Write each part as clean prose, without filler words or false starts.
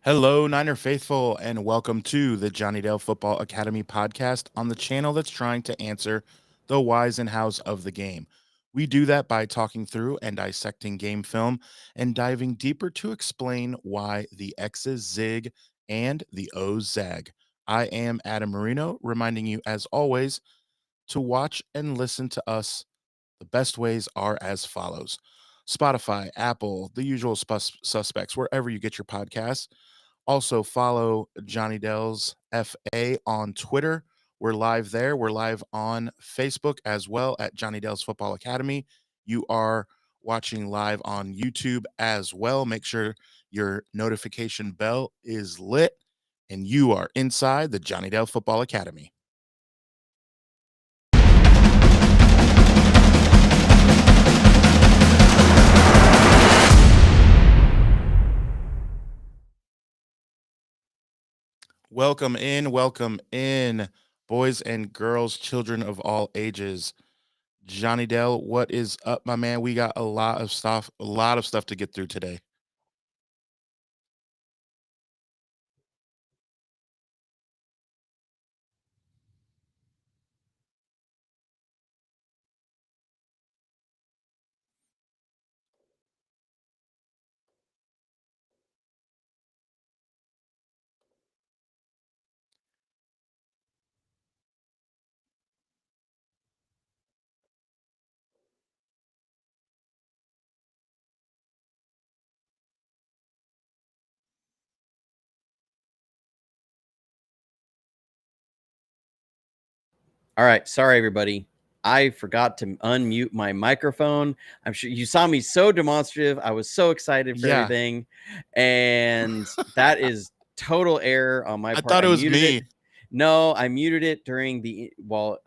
Hello, Niner Faithful, and welcome to the Johnny Dale Football Academy podcast on the channel that's trying to answer the whys and hows of the game. We do that by talking through and dissecting game film and diving deeper to explain why the X's zig and the O's zag. I am Adam Marino, reminding you, as always, to watch and listen to us. The best ways are as follows: Spotify, Apple, the usual suspects, wherever you get your podcasts. Also, follow Johnny Dell's FA on Twitter. We're live there. We're live on Facebook as well at Johnny Dell's Football Academy. You are watching live on YouTube as well. Make sure your notification bell is lit and you are inside the Johnny Dell Football Academy. Welcome in, boys and girls, children of all ages. Johnny Dell, what is up, my man? We got a lot of stuff to get through today. All right. Sorry, everybody. I forgot to unmute my microphone. I'm sure you saw me so demonstrative. I was so excited for everything. And that is total error on my part. I thought it was me. No, I muted it during while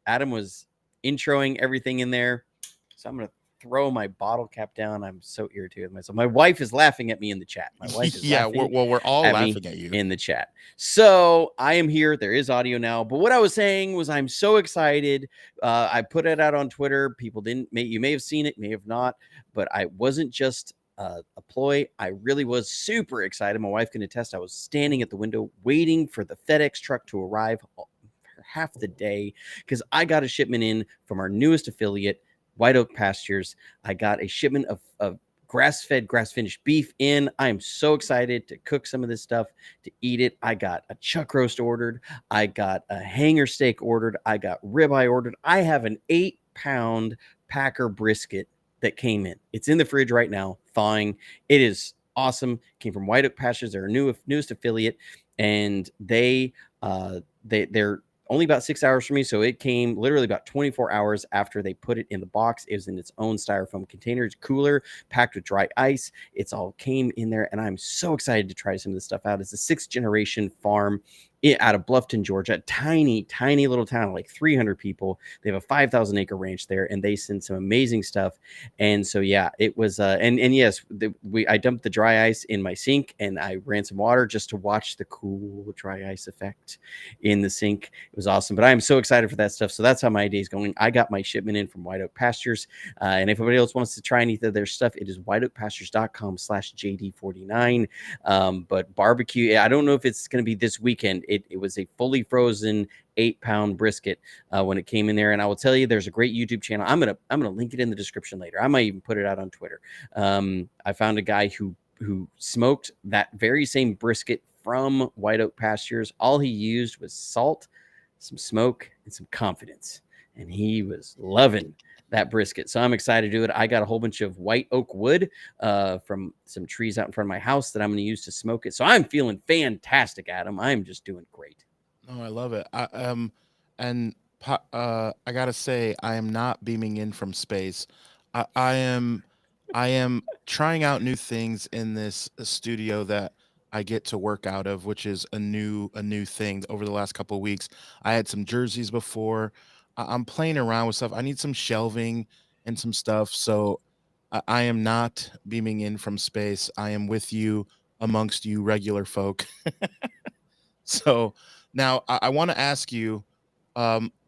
Adam was introing everything in there. So I'm going to throw my bottle cap down. I'm so irritated with myself. My wife is laughing at me in the chat. My wife is laughing. We're all laughing at you in the chat. So I am here. There is audio now. But what I was saying was I'm so excited. I put it out on Twitter. People you may have seen it, may have not. But I wasn't just a ploy. I really was super excited. My wife can attest. I was standing at the window waiting for the FedEx truck to arrive for half the day because I got a shipment in from our newest affiliate, White Oak Pastures. I got a shipment of grass-fed, grass-finished beef in. I am so excited to cook some of this stuff, to eat it. I got a chuck roast ordered. I got a hanger steak ordered. I got ribeye ordered. I have an 8-pound Packer brisket that came in. It's in the fridge right now, thawing. It is awesome. Came from White Oak Pastures. They're our newest affiliate, and they're only about 6 hours for me. So it came literally about 24 hours after they put it in the box. It was in its own styrofoam container. It's cooler, packed with dry ice. It's all came in there. And I'm so excited to try some of this stuff out. It's a 6th-generation farm out of Bluffton, Georgia. Tiny, tiny little town, like 300 people. They have a 5,000-acre ranch there, and they send some amazing stuff. And so, yeah, it was, and yes, I dumped the dry ice in my sink, and I ran some water just to watch the cool dry ice effect in the sink. It was awesome, but I am so excited for that stuff. So that's how my day is going. I got my shipment in from White Oak Pastures, and if anybody else wants to try any of their stuff, it is whiteoakpastures.com/JD49. But barbecue, I don't know if it's going to be this weekend. It was a fully frozen 8-pound brisket when it came in there, and I will tell you, there's a great YouTube channel. I'm gonna link it in the description later. I might even put it out on Twitter. I found a guy who smoked that very same brisket from White Oak Pastures. All he used was salt, some smoke, and some confidence, and he was loving that brisket. So I'm excited to do it. I got a whole bunch of white oak wood from some trees out in front of my house that I'm going to use to smoke it. So I'm feeling fantastic, Adam. I'm just doing great. Oh, I love it. I gotta say, I am not beaming in from space. I am trying out new things in this studio that I get to work out of, which is a new thing over the last couple of weeks. I had some jerseys before. I'm playing around with stuff. I need some shelving and some stuff. So I am not beaming in from space. I am with you amongst you regular folk. So now I want to ask you,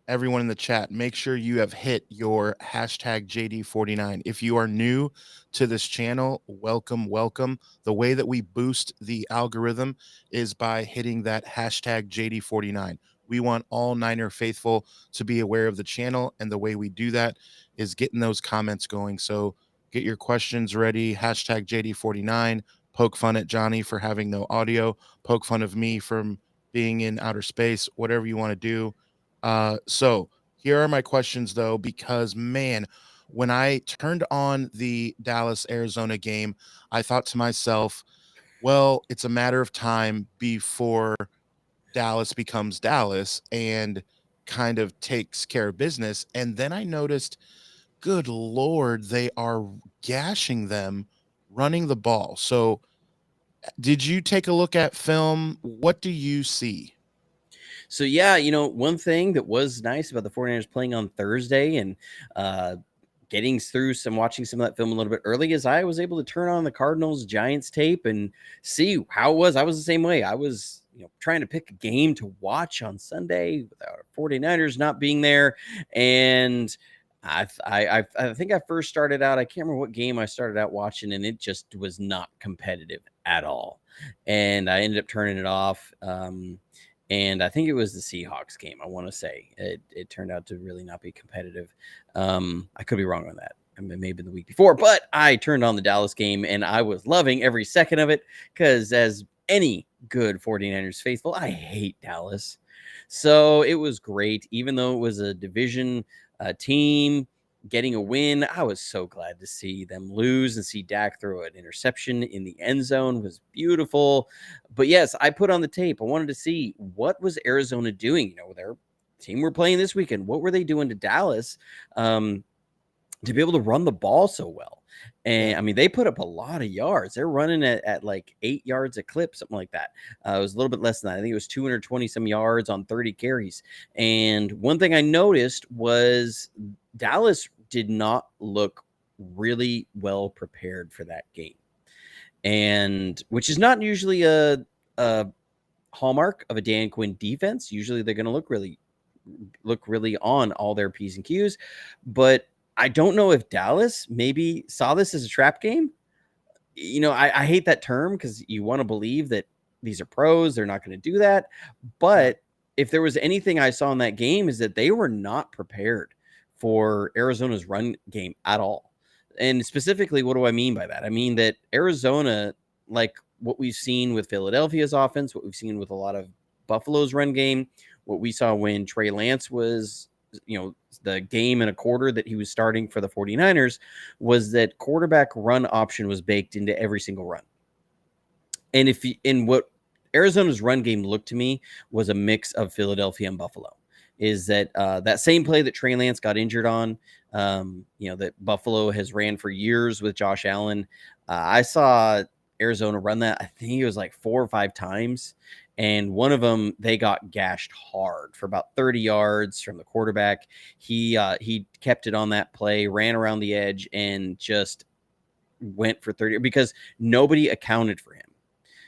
everyone in the chat, make sure you have hit your hashtag JD49. If you are new to this channel, welcome, welcome. The way that we boost the algorithm is by hitting that hashtag JD49. We want all Niner faithful to be aware of the channel, and the way we do that is getting those comments going. So get your questions ready, hashtag JD49. Poke fun at Johnny for having no audio, poke fun of me from being in outer space, whatever you want to do. So here are my questions though, because man, when I turned on the Dallas Arizona game, I thought to myself, well, it's a matter of time before Dallas becomes Dallas and kind of takes care of business. And then I noticed, good Lord, they are gashing them running the ball. So did you take a look at film? What do you see? So yeah, one thing that was nice about the 49ers playing on Thursday and getting through watching some of that film a little bit early is I was able to turn on the Cardinals Giants tape and see how it was. I was the same way. I was, trying to pick a game to watch on Sunday without 49ers not being there. And I think I first started out, I can't remember what game I started out watching, and it just was not competitive at all. And I ended up turning it off. And I think it was the Seahawks game. I want to say it turned out to really not be competitive. I could be wrong on that. I mean, maybe the week before, but I turned on the Dallas game and I was loving every second of it because, as any good 49ers faithful, I hate Dallas. So it was great, even though it was a division team getting a win. I was so glad to see them lose, and see Dak throw an interception in the end zone was beautiful. But yes, I put on the tape. I wanted to see what was Arizona doing. Their team were playing this weekend. What were they doing to Dallas to be able to run the ball so well? And I mean, they put up a lot of yards. They're running at like 8 yards a clip, something like that. It was a little bit less than that. I think it was 220 some yards on 30 carries. And one thing I noticed was Dallas did not look really well prepared for that game, and which is not usually a hallmark of a Dan Quinn defense. Usually they're going to look really on all their P's and Q's, but I don't know if Dallas maybe saw this as a trap game. I hate that term because you want to believe that these are pros. They're not going to do that. But if there was anything I saw in that game, is that they were not prepared for Arizona's run game at all. And specifically, what do I mean by that? I mean that Arizona, like what we've seen with Philadelphia's offense, what we've seen with a lot of Buffalo's run game, what we saw when Trey Lance was, the game and a quarter that he was starting for the 49ers, was that quarterback run option was baked into every single run. And what Arizona's run game looked to me was a mix of Philadelphia and Buffalo. Is that that same play that Trey Lance got injured on, that Buffalo has ran for years with Josh Allen. I saw Arizona run that. I think it was like 4 or 5 times. And one of them, they got gashed hard for about 30 yards from the quarterback. He kept it on that play, ran around the edge, and just went for 30 because nobody accounted for him.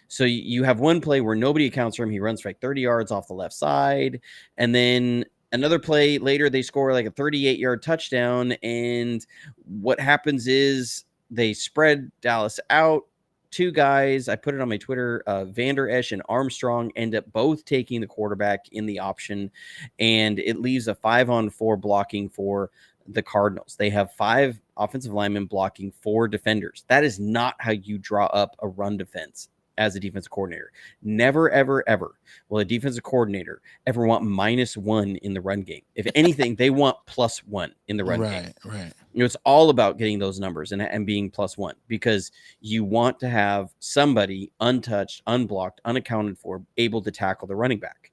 So you have one play where nobody accounts for him. He runs for like 30 yards off the left side. And then another play later, they score like a 38-yard touchdown. And what happens is they spread Dallas out. 2 guys, I put it on my Twitter, Vander Esch and Armstrong end up both taking the quarterback in the option. And it leaves a 5-on-4 blocking for the Cardinals. They have 5 offensive linemen blocking 4 defenders. That is not how you draw up a run defense as a defensive coordinator. Never, ever, ever will a defensive coordinator ever want -1 in the run game. If anything, they want +1 in the run game. Right. It's all about getting those numbers and being +1, because you want to have somebody untouched, unblocked, unaccounted for, able to tackle the running back.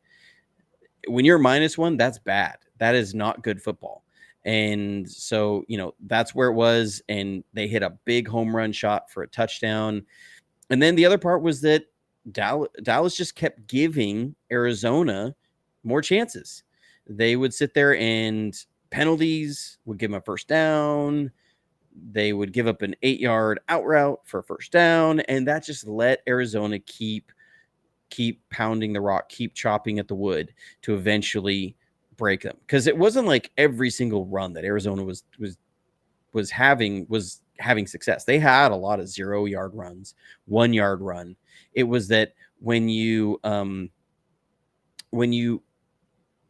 When you're -1, that's bad. That is not good football. And so, that's where it was. And they hit a big home run shot for a touchdown. And then the other part was that Dallas just kept giving Arizona more chances. They would sit there, and penalties would give them a first down. They would give up an 8-yard out route for a first down. And that just let Arizona keep pounding the rock, keep chopping at the wood to eventually break them, because it wasn't like every single run that Arizona was having success. They had a lot of 0-yard runs, 1-yard run. It was that when you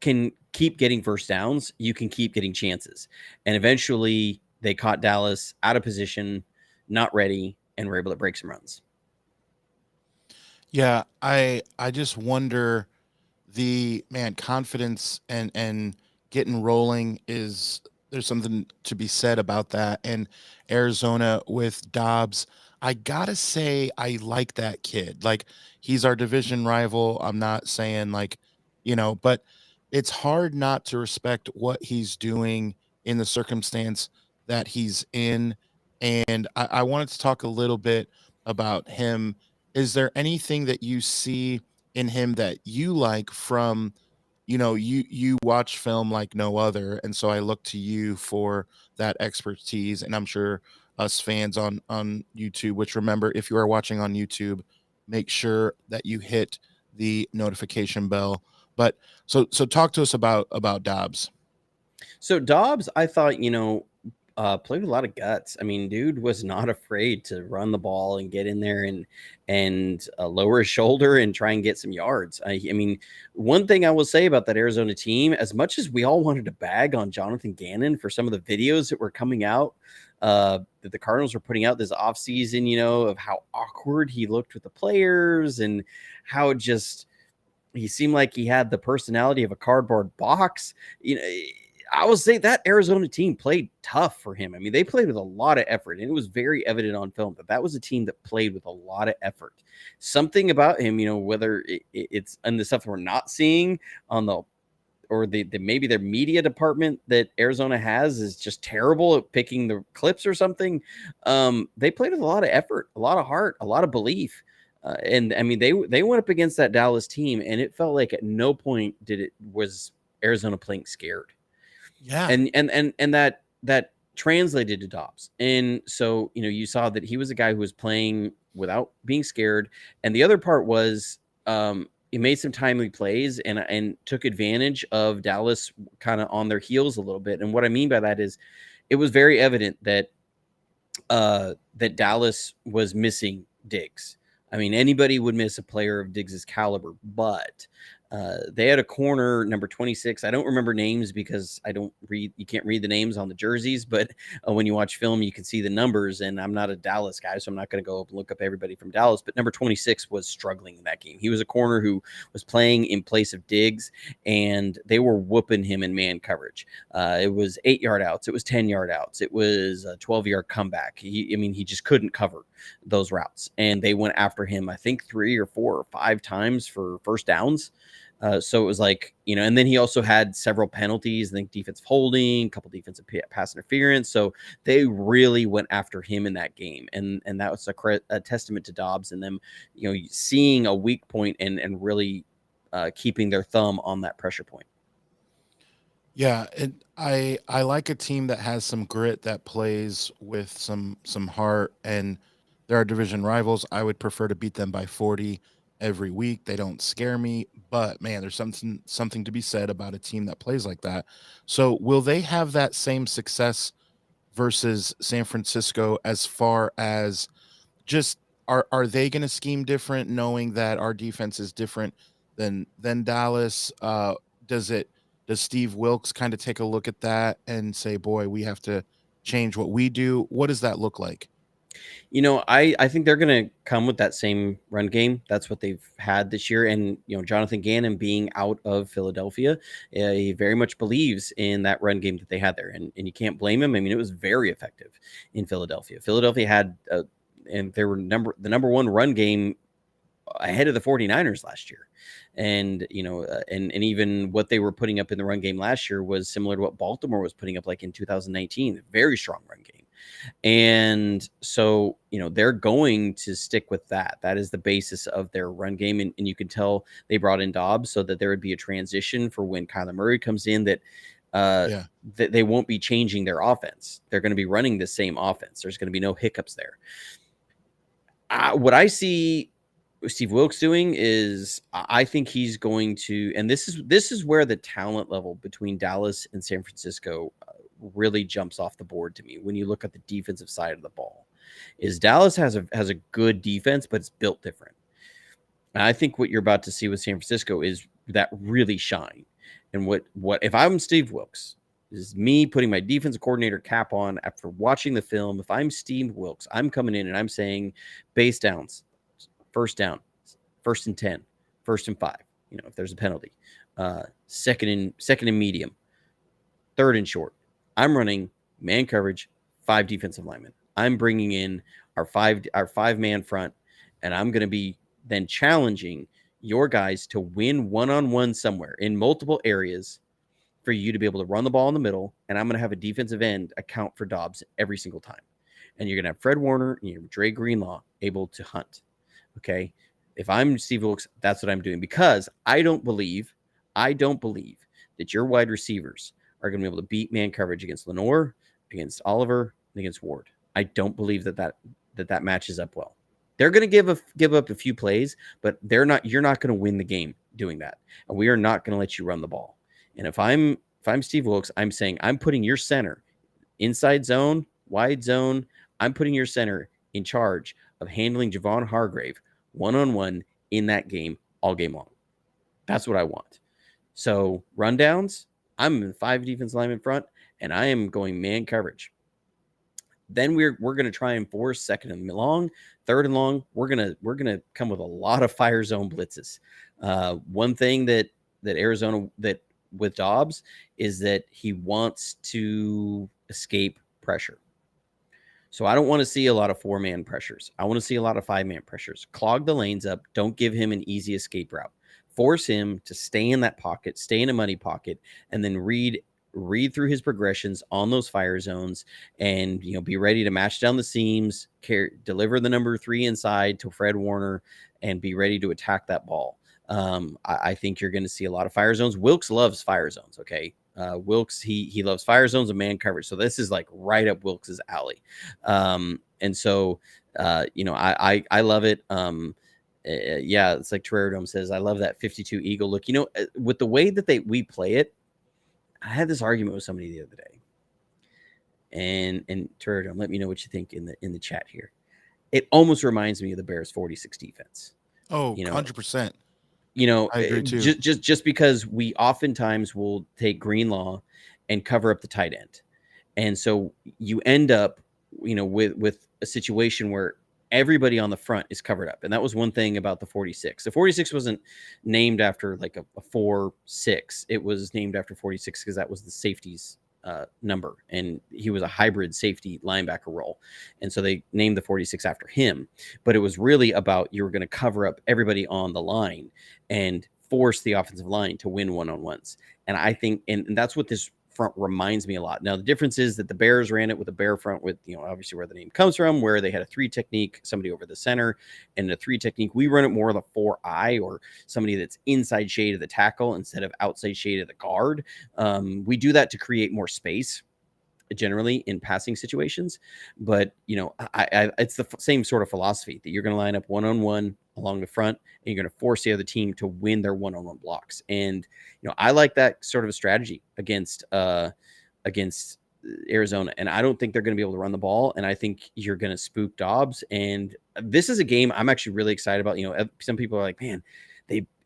can keep getting first downs, you can keep getting chances. And eventually they caught Dallas out of position, not ready, and were able to break some runs. Yeah, I just wonder the confidence and getting rolling is there's something to be said about that. And Arizona with Dobbs, I gotta say I like that kid. Like he's our division rival. I'm not saying like, but it's hard not to respect what he's doing in the circumstance that he's in. And I wanted to talk a little bit about him. Is there anything that you see in him that you like from you watch film like no other, and so I look to you for that expertise, and I'm sure us fans on YouTube, which remember, if you are watching on YouTube, make sure that you hit the notification bell. But so talk to us about Dobbs. So Dobbs, I thought, played with a lot of guts. I mean, dude was not afraid to run the ball and get in there and lower his shoulder and try and get some yards. I mean, one thing I will say about that Arizona team, as much as we all wanted to bag on Jonathan Gannon for some of the videos that were coming out, that the Cardinals were putting out this offseason, of how awkward he looked with the players and how just he seemed like he had the personality of a cardboard box. I will say that Arizona team played tough for him. I mean, they played with a lot of effort, and it was very evident on film that was a team that played with a lot of effort. Something about him, whether it's and the stuff that we're not seeing on the maybe their media department that Arizona has is just terrible at picking the clips or something. They played with a lot of effort, a lot of heart, a lot of belief. And I mean, they went up against that Dallas team, and it felt like at no point was Arizona playing scared. Yeah. And that translated to Dobbs. And so, you saw that he was a guy who was playing without being scared. And the other part was he made some timely plays and took advantage of Dallas kind of on their heels a little bit. And what I mean by that is it was very evident that that Dallas was missing Diggs. I mean, anybody would miss a player of Diggs's caliber, but they had a corner, number 26. I don't remember names because you can't read the names on the jerseys, but when you watch film, you can see the numbers. And I'm not a Dallas guy, so I'm not going to go up and look up everybody from Dallas. But number 26 was struggling in that game. He was a corner who was playing in place of Diggs, and they were whooping him in man coverage. It was 8-yard outs. It was 10-yard outs. It was a 12-yard comeback. He just couldn't cover those routes. And they went after him, I think 3 or 4 or 5 times for first downs. So it was like, and then he also had several penalties, I think defensive holding, a couple defensive pass interference. So they really went after him in that game. And that was a testament to Dobbs and them, seeing a weak point and really keeping their thumb on that pressure point. Yeah, I like a team that has some grit, that plays with some heart, and there are division rivals. I would prefer to beat them by 40 every week. They don't scare me, but man, there's something to be said about a team that plays like that. So, will they have that same success versus San Francisco as far as just are they going to scheme different, knowing that our defense is different than Dallas? Does Steve Wilkes kind of take a look at that and say, boy, we have to change what we do? What does that look like? I think they're going to come with that same run game. That's what they've had this year. And, Jonathan Gannon being out of Philadelphia, he very much believes in that run game that they had there. And you can't blame him. I mean, it was very effective in Philadelphia. Philadelphia had, and they were the number one run game ahead of the 49ers last year. And, and even what they were putting up in the run game last year was similar to what Baltimore was putting up like in 2019, very strong run game. And so, they're going to stick with that. That is the basis of their run game. And you can tell they brought in Dobbs so that there would be a transition for when Kyler Murray comes in, that that they won't be changing their offense. They're going to be running the same offense. There's going to be no hiccups there. What I see Steve Wilkes doing is I think he's going to, and this is where the talent level between Dallas and San Francisco really jumps off the board to me when you look at the defensive side of the ball. Is Dallas has a good defense, but it's built different. And I think what you're about to see with San Francisco is that really shine. And what if I'm Steve Wilkes, this is me putting my defensive coordinator cap on after watching the film. If I'm Steve Wilkes, I'm coming in and I'm saying base downs, first down, first and 10, first and 5, if there's a penalty, second and medium, third and short. I'm running man coverage, 5 defensive linemen. I'm bringing in our 5-man front, and I'm going to be then challenging your guys to win one-on-one somewhere in multiple areas for you to be able to run the ball in the middle, and I'm going to have a defensive end account for Dobbs every single time. And you're going to have Fred Warner and your Dre Greenlaw able to hunt. Okay? If I'm Steve Wilkes, that's what I'm doing, because I don't believe that your wide receivers are going to be able to beat man coverage against Lenore, against Oliver, and against Ward. I don't believe that matches up well. They're going to give up a few plays, but you're not going to win the game doing that. And we are not going to let you run the ball. And if I'm Steve Wilkes, I'm saying I'm putting your center inside zone, wide zone. I'm putting your center in charge of handling Javon Hargrave one-on-one in that game all game long. That's what I want. So rundowns, I'm in 5 defense linemen front, and I am going man coverage. Then we're going to try and force second and long, third and long. We're gonna come with a lot of fire zone blitzes. One thing that Arizona that with Dobbs is that he wants to escape pressure. So I don't want to see a lot of 4-man pressures. I want to see a lot of 5-man pressures. Clog the lanes up. Don't give him an easy escape route. Force him to stay in that pocket, stay in a money pocket, and then read through his progressions on those fire zones, and be ready to match down the seams, deliver the number 3 inside to Fred Warner, and be ready to attack that ball. I think you're going to see a lot of fire zones. Wilkes loves fire zones. Okay. Wilkes, he loves fire zones and man coverage. So this is like right up Wilkes's alley. And so, I love it. Yeah, it's like Terrarium says, I love that 52 Eagle look. With the way that we play it, I had this argument with somebody the other day. And Terrarium, let me know what you think in the chat here. It almost reminds me of the Bears 46 defense. Oh, 100%. I agree too. Just because we oftentimes will take Greenlaw and cover up the tight end. And so you end up, with a situation where everybody on the front is covered up. And that was one thing about the 46. The 46 wasn't named after like a 4-6. It was named after 46 because that was the safety's number. And he was a hybrid safety linebacker role. And so they named the 46 after him. But it was really about you were going to cover up everybody on the line and force the offensive line to win one-on-ones. And I think, and that's what this front reminds me a lot. Now, the difference is that the Bears ran it with a bear front with, obviously where the name comes from, where they had a 3 technique, somebody over the center, and a 3 technique. We run it more of a 4-eye, or somebody that's inside shade of the tackle instead of outside shade of the guard. We do that to create more space generally in passing situations, but it's the same sort of philosophy that you're going to line up one-on-one along the front, and you're going to force the other team to win their one-on-one blocks. And I like that sort of a strategy against Arizona, and I don't think they're going to be able to run the ball, and I think you're going to spook Dobbs. And this is a game I'm actually really excited about. Some people are like, man,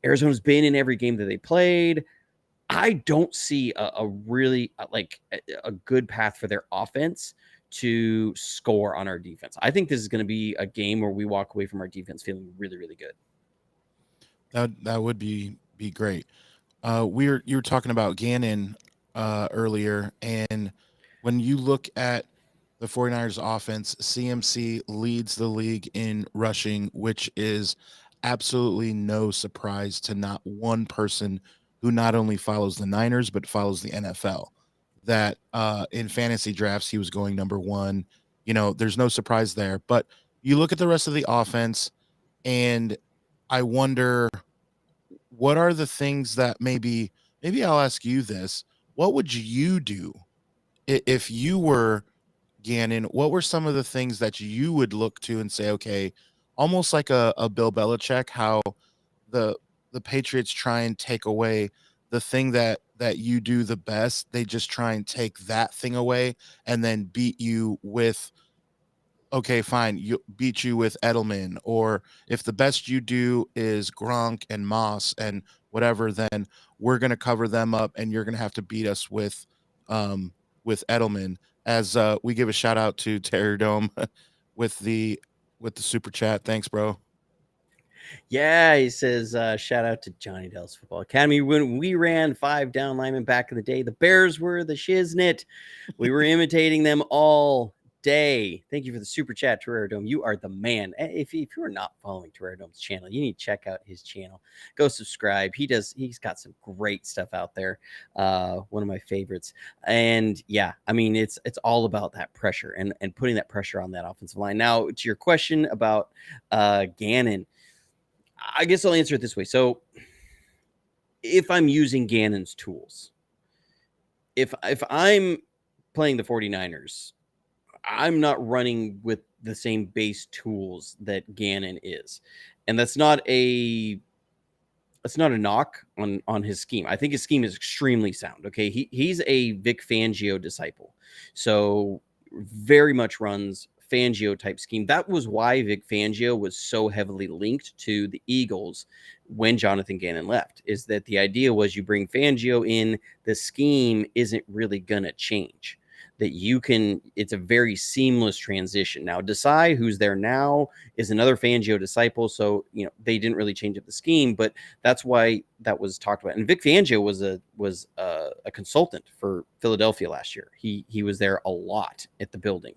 Arizona's been in every game that they played. I don't see a really a good path for their offense to score on our defense. I think this is going to be a game where we walk away from our defense feeling really, really good. That would be great. You were talking about Gannon earlier, and when you look at the 49ers offense, CMC leads the league in rushing, which is absolutely no surprise to not one person who not only follows the Niners, but follows the NFL. That in fantasy drafts, he was going number 1. There's no surprise there. But you look at the rest of the offense, and I wonder, what are the things that maybe I'll ask you this. What would you do if you were Gannon? What were some of the things that you would look to and say, okay, almost like a Bill Belichick, how the the Patriots try and take away the thing that you do the best. They just try and take that thing away and then beat you with, okay, fine, you beat you with Edelman, or if the best you do is Gronk and Moss and whatever, then we're gonna cover them up and you're gonna have to beat us with Edelman. As we give a shout out to Terror Dome with the super chat. Thanks, bro. Yeah, he says, shout out to Johnny Dell's Football Academy. When we ran 5 down linemen back in the day, the Bears were the shiznit. We were imitating them all day. Thank you for the super chat, Terror Dome. You are the man. If you are not following Terror Dome's channel, you need to check out his channel. Go subscribe. He's got some great stuff out there. One of my favorites. And yeah, I mean, it's all about that pressure and putting that pressure on that offensive line. Now, to your question about Gannon, I guess I'll answer it this way. So if I'm using Gannon's tools, if I'm playing the 49ers, I'm not running with the same base tools that Gannon is. And that's not a knock on his scheme. I think his scheme is extremely sound. Okay. He's a Vic Fangio disciple. So very much runs Fangio type scheme. That was why Vic Fangio was so heavily linked to the Eagles when Jonathan Gannon left, is that the idea was you bring Fangio in, the scheme isn't really going to change. That you can, it's a very seamless transition. Now, Desai, who's there now, is another Fangio disciple. So, they didn't really change up the scheme, but that's why that was talked about. And Vic Fangio was a consultant for Philadelphia last year. He was there a lot at the building,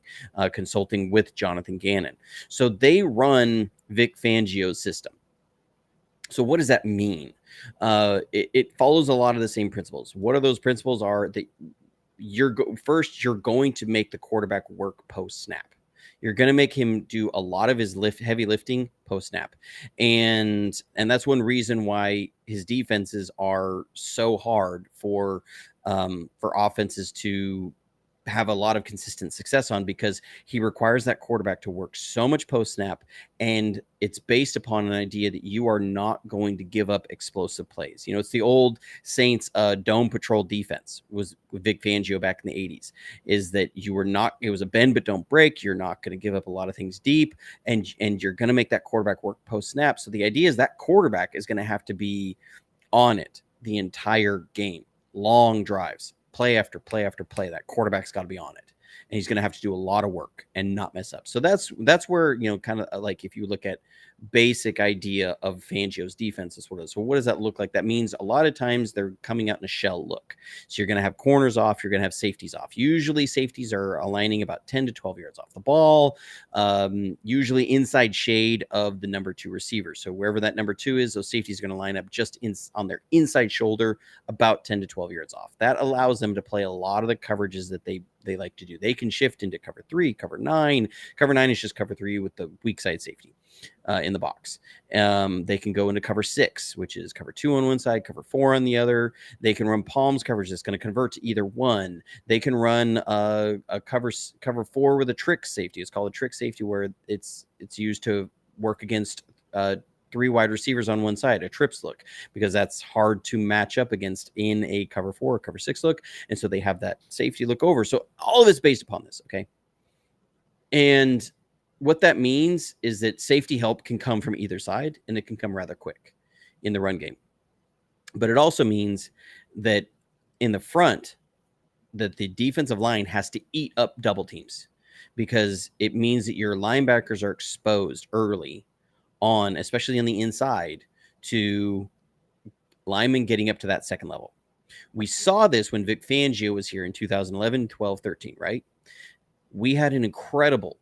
consulting with Jonathan Gannon. So they run Vic Fangio's system. So what does that mean? It follows a lot of the same principles. What are those principles? Are that you're going to make the quarterback work post snap. You're going to make him do a lot of his heavy lifting post snap. And that's one reason why his defenses are so hard for offenses to have a lot of consistent success on, because he requires that quarterback to work so much post snap, and it's based upon an idea that you are not going to give up explosive plays. It's the old Saints dome patrol defense was with Vic Fangio back in the 80s, is that it was a bend but don't break. You're not going to give up a lot of things deep, and you're going to make that quarterback work post snap. So the idea is that quarterback is going to have to be on it the entire game, long drives, play after play after play. That quarterback's got to be on it, and he's going to have to do a lot of work and not mess up. So that's where, kind of like if you look at basic idea of Fangio's defense, is what it is. So what does that look like? That means a lot of times they're coming out in a shell look. So you're going to have corners off. You're going to have safeties off. Usually safeties are aligning about 10 to 12 yards off the ball, usually inside shade of the number 2 receiver. So wherever that number 2 is, those safeties are going to line up just on their inside shoulder, about 10 to 12 yards off. That allows them to play a lot of the coverages that they like to do. They can shift into cover 3, cover 9. Cover 9 is just cover 3 with the weak side safety in the box. They can go into cover 6, which is cover 2 on one side, cover 4 on the other. They can run palms coverage that's going to convert to either one. They can run a cover 4 with a trick safety. It's called a trick safety, where it's used to work against 3 wide receivers on one side, a trips look, because that's hard to match up against in a cover 4 or cover 6 look. And so they have that safety look over. So all of it's based upon this. Okay. And what that means is that safety help can come from either side, and it can come rather quick in the run game. But it also means that in the front, that the defensive line has to eat up double teams, because it means that your linebackers are exposed early on, especially on the inside, to linemen getting up to that second level. We saw this when Vic Fangio was here in 2011, 12, 13, right? We had an incredible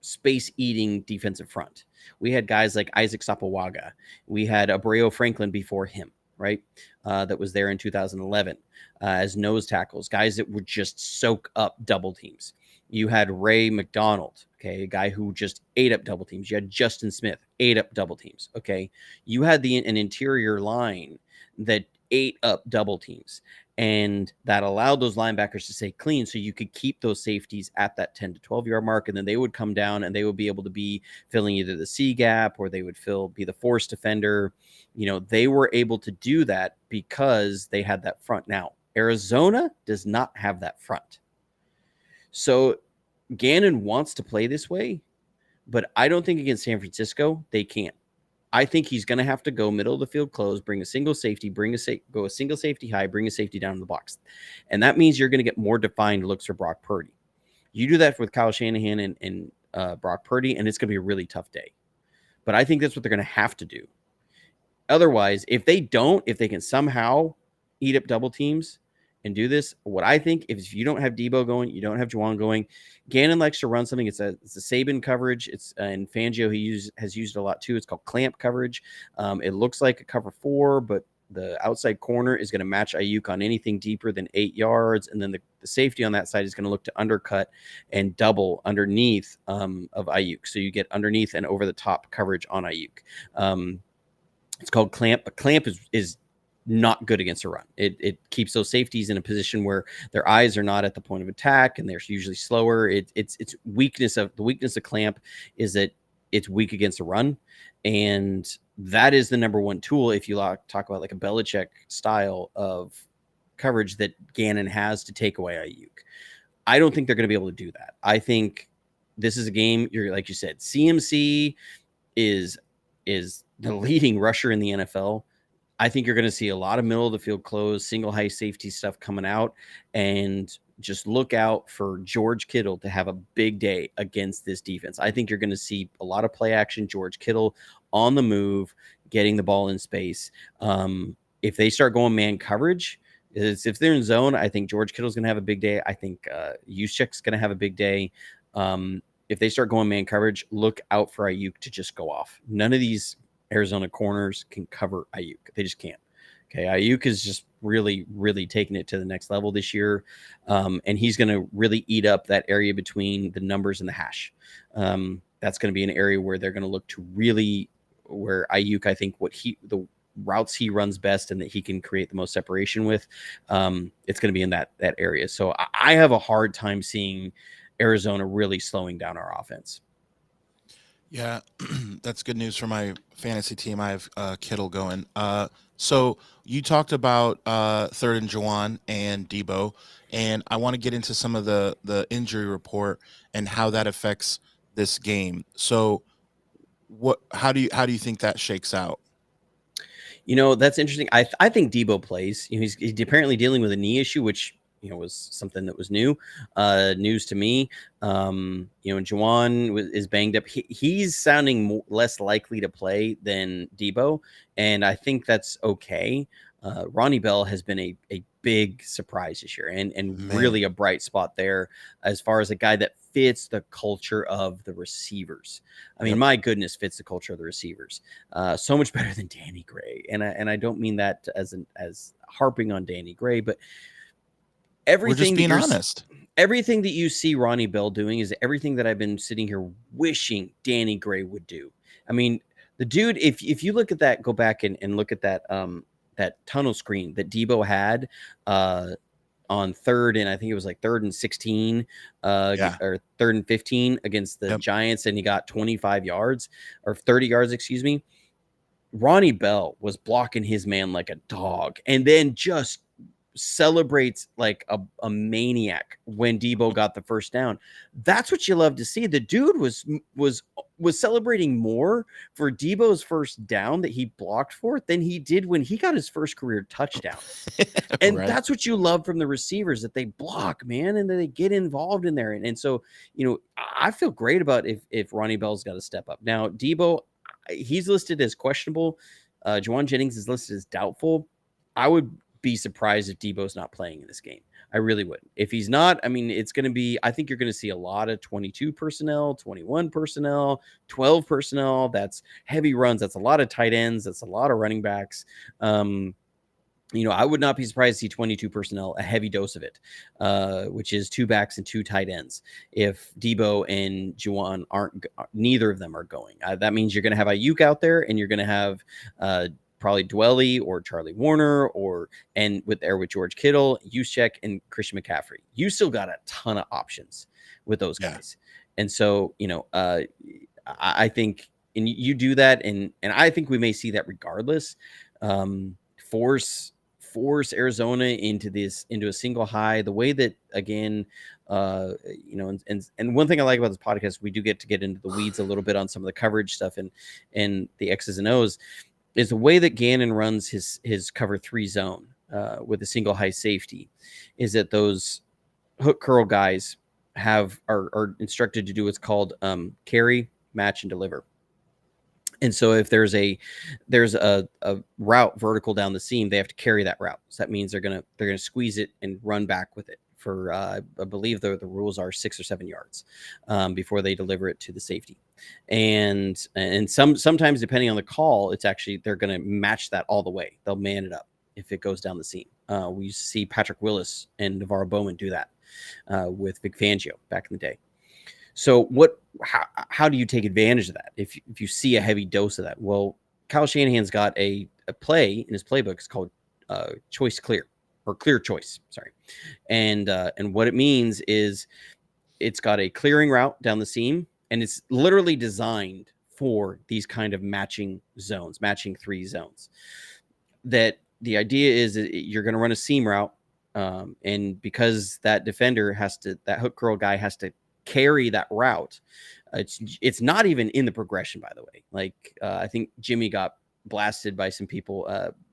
space-eating defensive front. We had guys like Isaac Sapawaga. We had Abreu Franklin before him, right? That was there in 2011 as nose tackles, guys that would just soak up double teams. You had Ray McDonald, okay, a guy who just ate up double teams. You had Justin Smith, ate up double teams, okay? You had an interior line that ate up double teams. And that allowed those linebackers to stay clean, so you could keep those safeties at that 10 to 12 yard mark. And then they would come down and they would be able to be filling either the C gap, or they would be the force defender. They were able to do that because they had that front. Now, Arizona does not have that front. So Gannon wants to play this way, but I don't think against San Francisco they can. I think he's going to have to go middle of the field close, bring a single safety, go a single safety high, bring a safety down in the box. And that means you're going to get more defined looks for Brock Purdy. You do that with Kyle Shanahan and Brock Purdy, and it's going to be a really tough day. But I think that's what they're going to have to do. Otherwise, if they can somehow eat up double teams and do this, what I think, if you don't have Deebo going, you don't have Juwan going, Gannon likes to run something. It's a Saban coverage. It's and Fangio has used it a lot too. It's called clamp coverage. It looks like a cover 4, but the outside corner is going to match Ayuk on anything deeper than 8 yards, and then the safety on that side is going to look to undercut and double underneath of Ayuk. So you get underneath and over the top coverage on Ayuk. It's called clamp, but clamp is not good against a run. It keeps those safeties in a position where their eyes are not at the point of attack, and they're usually slower. It's weakness of clamp is that it's weak against a run, and that is the number one tool if you talk about like a Belichick style of coverage that Gannon has to take away Ayuk. I don't think they're going to be able to do that. I think this is a game, like you said, CMC is the leading rusher in the NFL. I think you're going to see a lot of middle of the field close, single high safety stuff coming out, and just look out for George Kittle to have a big day against this defense. I think you're going to see a lot of play action, George Kittle on the move, getting the ball in space. If they start going man coverage, if they're in zone, I think George Kittle's going to have a big day. I think Juszczyk's going to have a big day. If they start going man coverage, look out for Ayuk to just go off. None of these Arizona corners can cover Ayuk. They just can't. Okay, Ayuk is just really, really taking it to the next level this year, and he's going to really eat up that area between the numbers and the hash. That's going to be an area where they're going to look to really, where Ayuk, I think, the routes he runs best and that he can create the most separation with, it's going to be in that area. So I have a hard time seeing Arizona really slowing down our offense. Yeah, that's good news for my fantasy team. I have Kittle going. So you talked about third and Juwan and Deebo, and I want to get into some of the injury report and how that affects this game. So how do you think that shakes out? That's interesting. I think Deebo plays. He's apparently dealing with a knee issue, which was something that was news to me. And Juwan is banged up. He's sounding less likely to play than Deebo, and I think that's okay. Ronnie Bell has been a big surprise this year, and really a bright spot there as far as a guy that fits the culture of the receivers. I mean, my goodness, fits the culture of the receivers so much better than Danny Gray. And I don't mean that as harping on Danny Gray, but everything, we're just being honest. Everything that you see Ronnie Bell doing is everything that I've been sitting here wishing Danny Gray would do. I mean, the dude, if you look at that, go back and look at that that tunnel screen that Deebo had on third, and I think it was like 3rd and 16 or 3rd and 15 against the Giants, and he got 25 yards or 30 yards, excuse me. Ronnie Bell was blocking his man like a dog, and then just celebrates like a maniac when Deebo got the first down. That's what you love to see. The dude was celebrating more for Deebo's first down that he blocked for than he did when he got his first career touchdown. And that's what you love from the receivers, that they block, man, and that they get involved in there. And so, I feel great about if Ronnie Bell's got to step up. Now, Deebo, he's listed as questionable. Juwan Jennings is listed as doubtful. I would be surprised if Deebo's not playing in this game. I really would. If he's not, I mean, it's going to be, I think you're going to see a lot of 22 personnel, 21 personnel, 12 personnel. That's heavy runs. That's a lot of tight ends. That's a lot of running backs. I would not be surprised to see 22 personnel, a heavy dose of it, which is 2 backs and 2 tight ends. If Deebo and Juwan neither of them are going, that means you're going to have Ayuk out there, and you're going to have probably Dwelly or Charlie Warner, and with George Kittle, Juszczyk, and Christian McCaffrey. You still got a ton of options with those guys. And so, I think, and you do that, and I think we may see that regardless. Force Arizona into a single high, the way that, again, and one thing I like about this podcast, we do get into the weeds a little bit on some of the coverage stuff and the X's and O's, is the way that Gannon runs his cover 3 zone with a single high safety, is that those hook curl guys are instructed to do what's called carry, match, and deliver. And so if there's a route vertical down the seam, they have to carry that route. So that means they're gonna squeeze it and run back with it for I believe the rules are 6 or 7 yards before they deliver it to the safety. And sometimes, depending on the call, it's actually they're gonna match that all the way. They'll man it up if it goes down the seam. We used to see Patrick Willis and Navarro Bowman do that with Vic Fangio back in the day. So how do you take advantage of that if you see a heavy dose of that? Well, Kyle Shanahan's got a play in his playbook. It's called choice clear, or clear choice. Sorry. And what it means is it's got a clearing route down the seam, and it's literally designed for these kind of matching 3 zones. That the idea is that you're going to run a seam route. And because that defender that hook curl guy has to carry that route, it's not even in the progression, by the way. Like I think Jimmy got blasted by some people.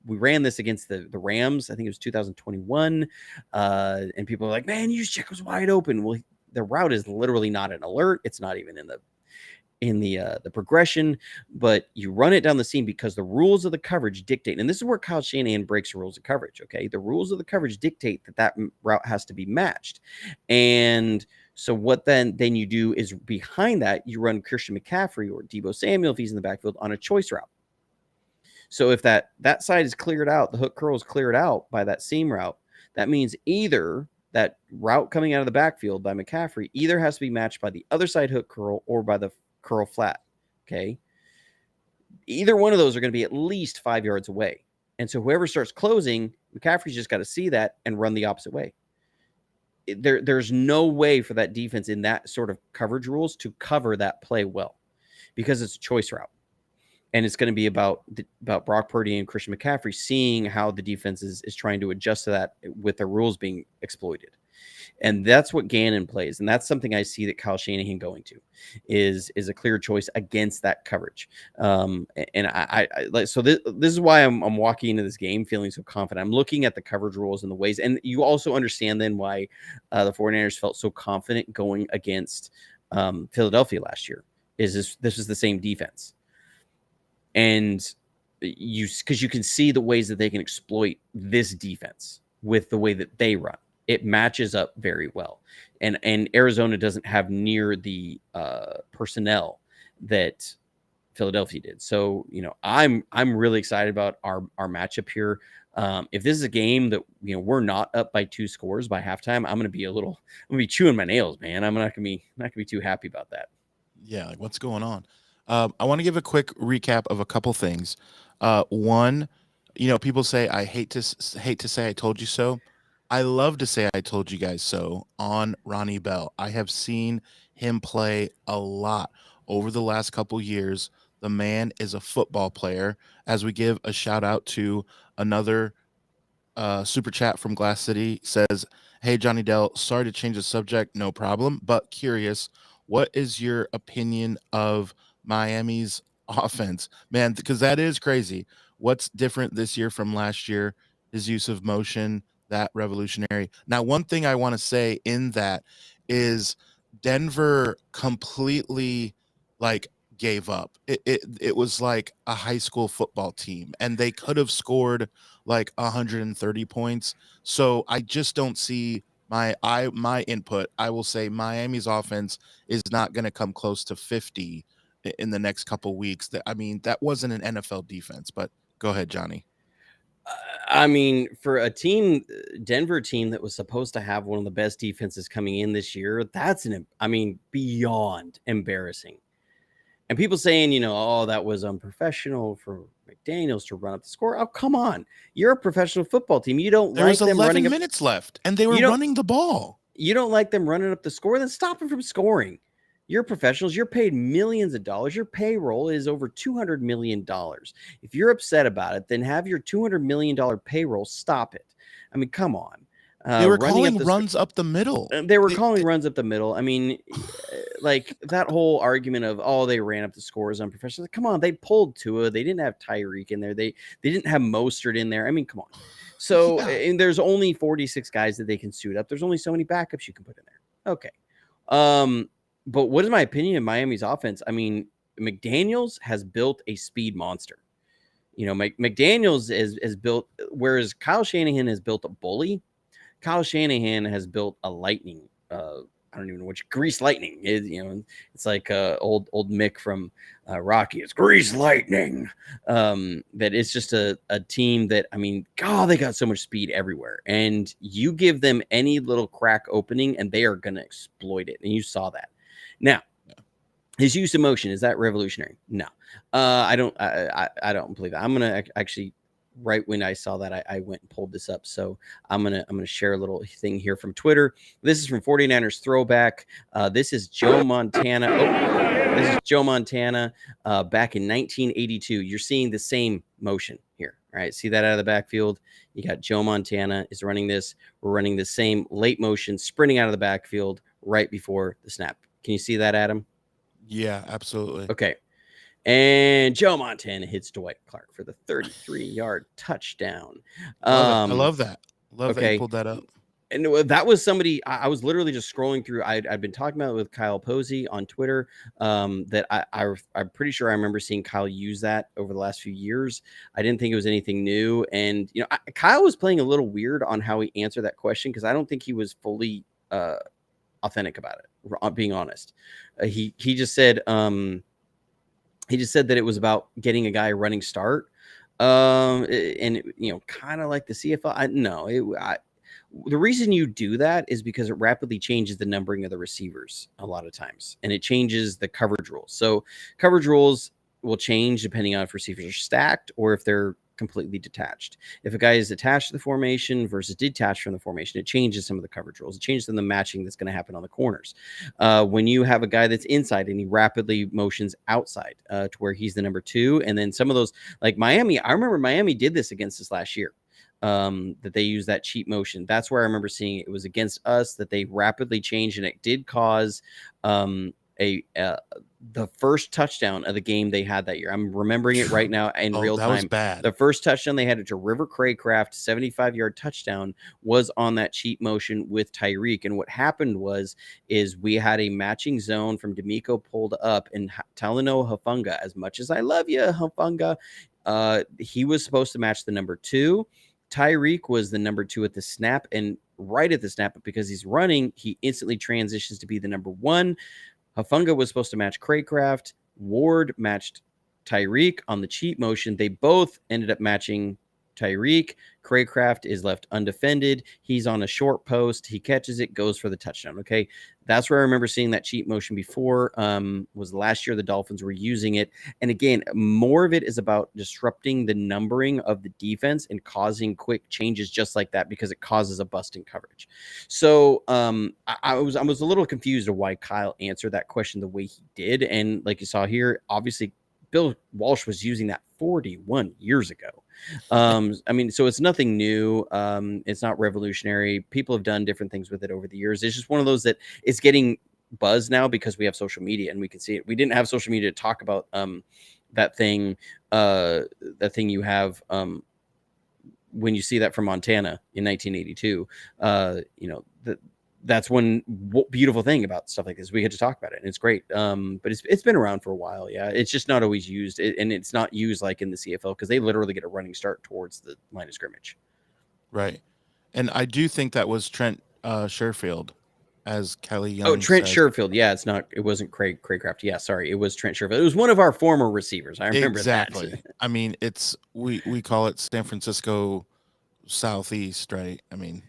We ran this against the Rams. I think it was 2021. And people are like, man, Juszczyk was wide open. Well, the route is literally not an alert. It's not even in the progression, but you run it down the seam because the rules of the coverage dictate, and this is where Kyle Shanahan breaks the rules of coverage. Okay. The rules of the coverage dictate that route has to be matched. And so what then you do is, behind that, you run Christian McCaffrey or Deebo Samuel if he's in the backfield on a choice route. So if that side is cleared out, the hook curl is cleared out by that seam route, that means either that route coming out of the backfield by McCaffrey either has to be matched by the other side hook curl or by the curl flat. Okay. Either one of those are going to be at least 5 yards away. And so whoever starts closing, McCaffrey's just got to see that and run the opposite way. There's no way for that defense in that sort of coverage rules to cover that play well, because it's a choice route. And it's going to be about Brock Purdy and Christian McCaffrey seeing how the defense is trying to adjust to that with the rules being exploited. And that's what Gannon plays. And that's something I see that Kyle Shanahan going to is a clear choice against that coverage. And so this is why I'm walking into this game feeling so confident. I'm looking at the coverage rules and the ways, and you also understand then why the 49ers felt so confident going against Philadelphia last year. This is the same defense. And because you can see the ways that they can exploit this defense with the way that they run. It matches up very well. And Arizona doesn't have near the personnel that Philadelphia did. So, I'm really excited about our matchup here. If this is a game that, we're not up by 2 scores by halftime, I'm going to be chewing my nails, man. I'm not going to be too happy about that. Yeah. Like, what's going on? I want to give a quick recap of a couple things. One, people say, I hate to say I told you so. I love to say I told you guys so on Ronnie Bell. I have seen him play a lot over the last couple years. The man is a football player. As we give a shout out to another super chat from Glass City, says, hey, Johnny Dell, sorry to change the subject, no problem, but curious, what is your opinion of Miami's offense? Man, because that is crazy. What's different this year from last year? His use of motion, that revolutionary. Now, one thing I want to say in that is Denver completely gave up. It was like a high school football team, and they could have scored 130 points. So I just don't see my input. I will say Miami's offense is not going to come close to 50 in the next couple weeks. That wasn't an NFL defense, but go ahead, Johnny. For a Denver team that was supposed to have one of the best defenses coming in this year, that's beyond embarrassing. And people saying, oh, that was unprofessional for McDaniels to run up the score. Oh, come on. You're a professional football team. You don't There was like them 11 running up. minutes left, and they were You don't running the ball. you don't like them running up the score, then stop them from scoring. You're professionals. You're paid millions of dollars. Your payroll is over $200 million. If you're upset about it, then have your $200 million payroll stop it. I mean, come on. They were calling runs up the middle. They were calling runs up the middle. I mean, like that whole argument of, oh, they ran up the score as unprofessional. Like, come on, they pulled Tua. They didn't have Tyreek in there. They didn't have Mostert in there. I mean, come on. So, and there's only 46 guys that they can suit up. There's only so many backups you can put in there. Okay. But what is my opinion of Miami's offense? I mean, McDaniels has built a speed monster. McDaniels is built, whereas Kyle Shanahan has built a bully. Kyle Shanahan has built a lightning. I don't even know which Grease Lightning is. It's like old Mick from Rocky. It's Grease Lightning. That it's just a team that, I mean, God, they got so much speed everywhere. And you give them any little crack opening, and they are going to exploit it. And you saw that. Now, his use of motion, is that revolutionary? No, I don't. I don't believe that. I'm gonna actually. Right when I saw that, I went and pulled this up. So I'm gonna share a little thing here from Twitter. This is from 49ers Throwback. This is Joe Montana. This is Joe Montana back in 1982. You're seeing the same motion here. All right, see that out of the backfield? You got Joe Montana is running this. We're running the same late motion, sprinting out of the backfield right before the snap. Can you see that, Adam? Yeah, absolutely. Okay. And Joe Montana hits Dwight Clark for the 33-yard touchdown. I love that. Love that you pulled that up. And that was somebody I was literally just scrolling through. I'd been talking about it with Kyle Posey on Twitter. That I'm pretty sure I remember seeing Kyle use that over the last few years. I didn't think it was anything new. And Kyle was playing a little weird on how he answered that question because I don't think he was fully authentic about it. Being honest, he just said. He just said that it was about getting a guy a running start. And kind of like the CFL. The reason you do that is because it rapidly changes the numbering of the receivers a lot of times, and it changes the coverage rules. So coverage rules will change depending on if receivers are stacked or if they're completely detached. If a guy is attached to the formation versus detached from the formation, it changes some of the coverage rules. It changes the matching that's going to happen on the corners. When you have a guy that's inside and he rapidly motions outside to where he's the number 2, and then some of those, like Miami, I remember Miami did this against us last year. That they use that cheat motion. That's where I remember seeing it. It was against us that they rapidly changed, and it did cause the first touchdown of the game they had that year. I'm remembering it right now in real time. That was bad. The first touchdown they had to River Craycraft, 75-yard touchdown, was on that cheat motion with Tyreek. And what happened is we had a matching zone from D'Amico pulled up, and Talanoa Hufanga, as much as I love you, Hufanga, he was supposed to match the number 2. Tyreek was the number 2 at the snap, and right at the snap, but because he's running, he instantly transitions to be the number 1. Hufanga was supposed to match Craycraft. Ward matched Tyreek on the cheat motion. They both ended up matching Tyreek. Craycraft is left undefended. He's on a short post. He catches it, goes for the touchdown. Okay, that's where I remember seeing that cheat motion before. Was last year the Dolphins were using it, and again, more of it is about disrupting the numbering of the defense and causing quick changes just like that because it causes a bust in coverage. So I was a little confused of why Kyle answered that question the way he did, and like you saw here, obviously Bill Walsh was using that 41 years ago. I mean, so it's nothing new. It's not revolutionary. People have done different things with it over the years. It's just one of those that it's getting buzz now because we have social media and we can see it. We didn't have social media to talk about that thing you have when you see that from Montana in 1982. That's one beautiful thing about stuff like this. We get to talk about it, and it's great. But it's been around for a while. Yeah, it's just not always used, and it's not used like in the CFL because they literally get a running start towards the line of scrimmage. Right, and I do think that was Trent Sherfield, as Kelly Young. Oh, Trent said. Sherfield. Yeah, it's not. It wasn't Craycraft. Yeah, sorry, it was Trent Sherfield. It was one of our former receivers. I remember exactly. that. I mean, it's we call it San Francisco Southeast, right? I mean.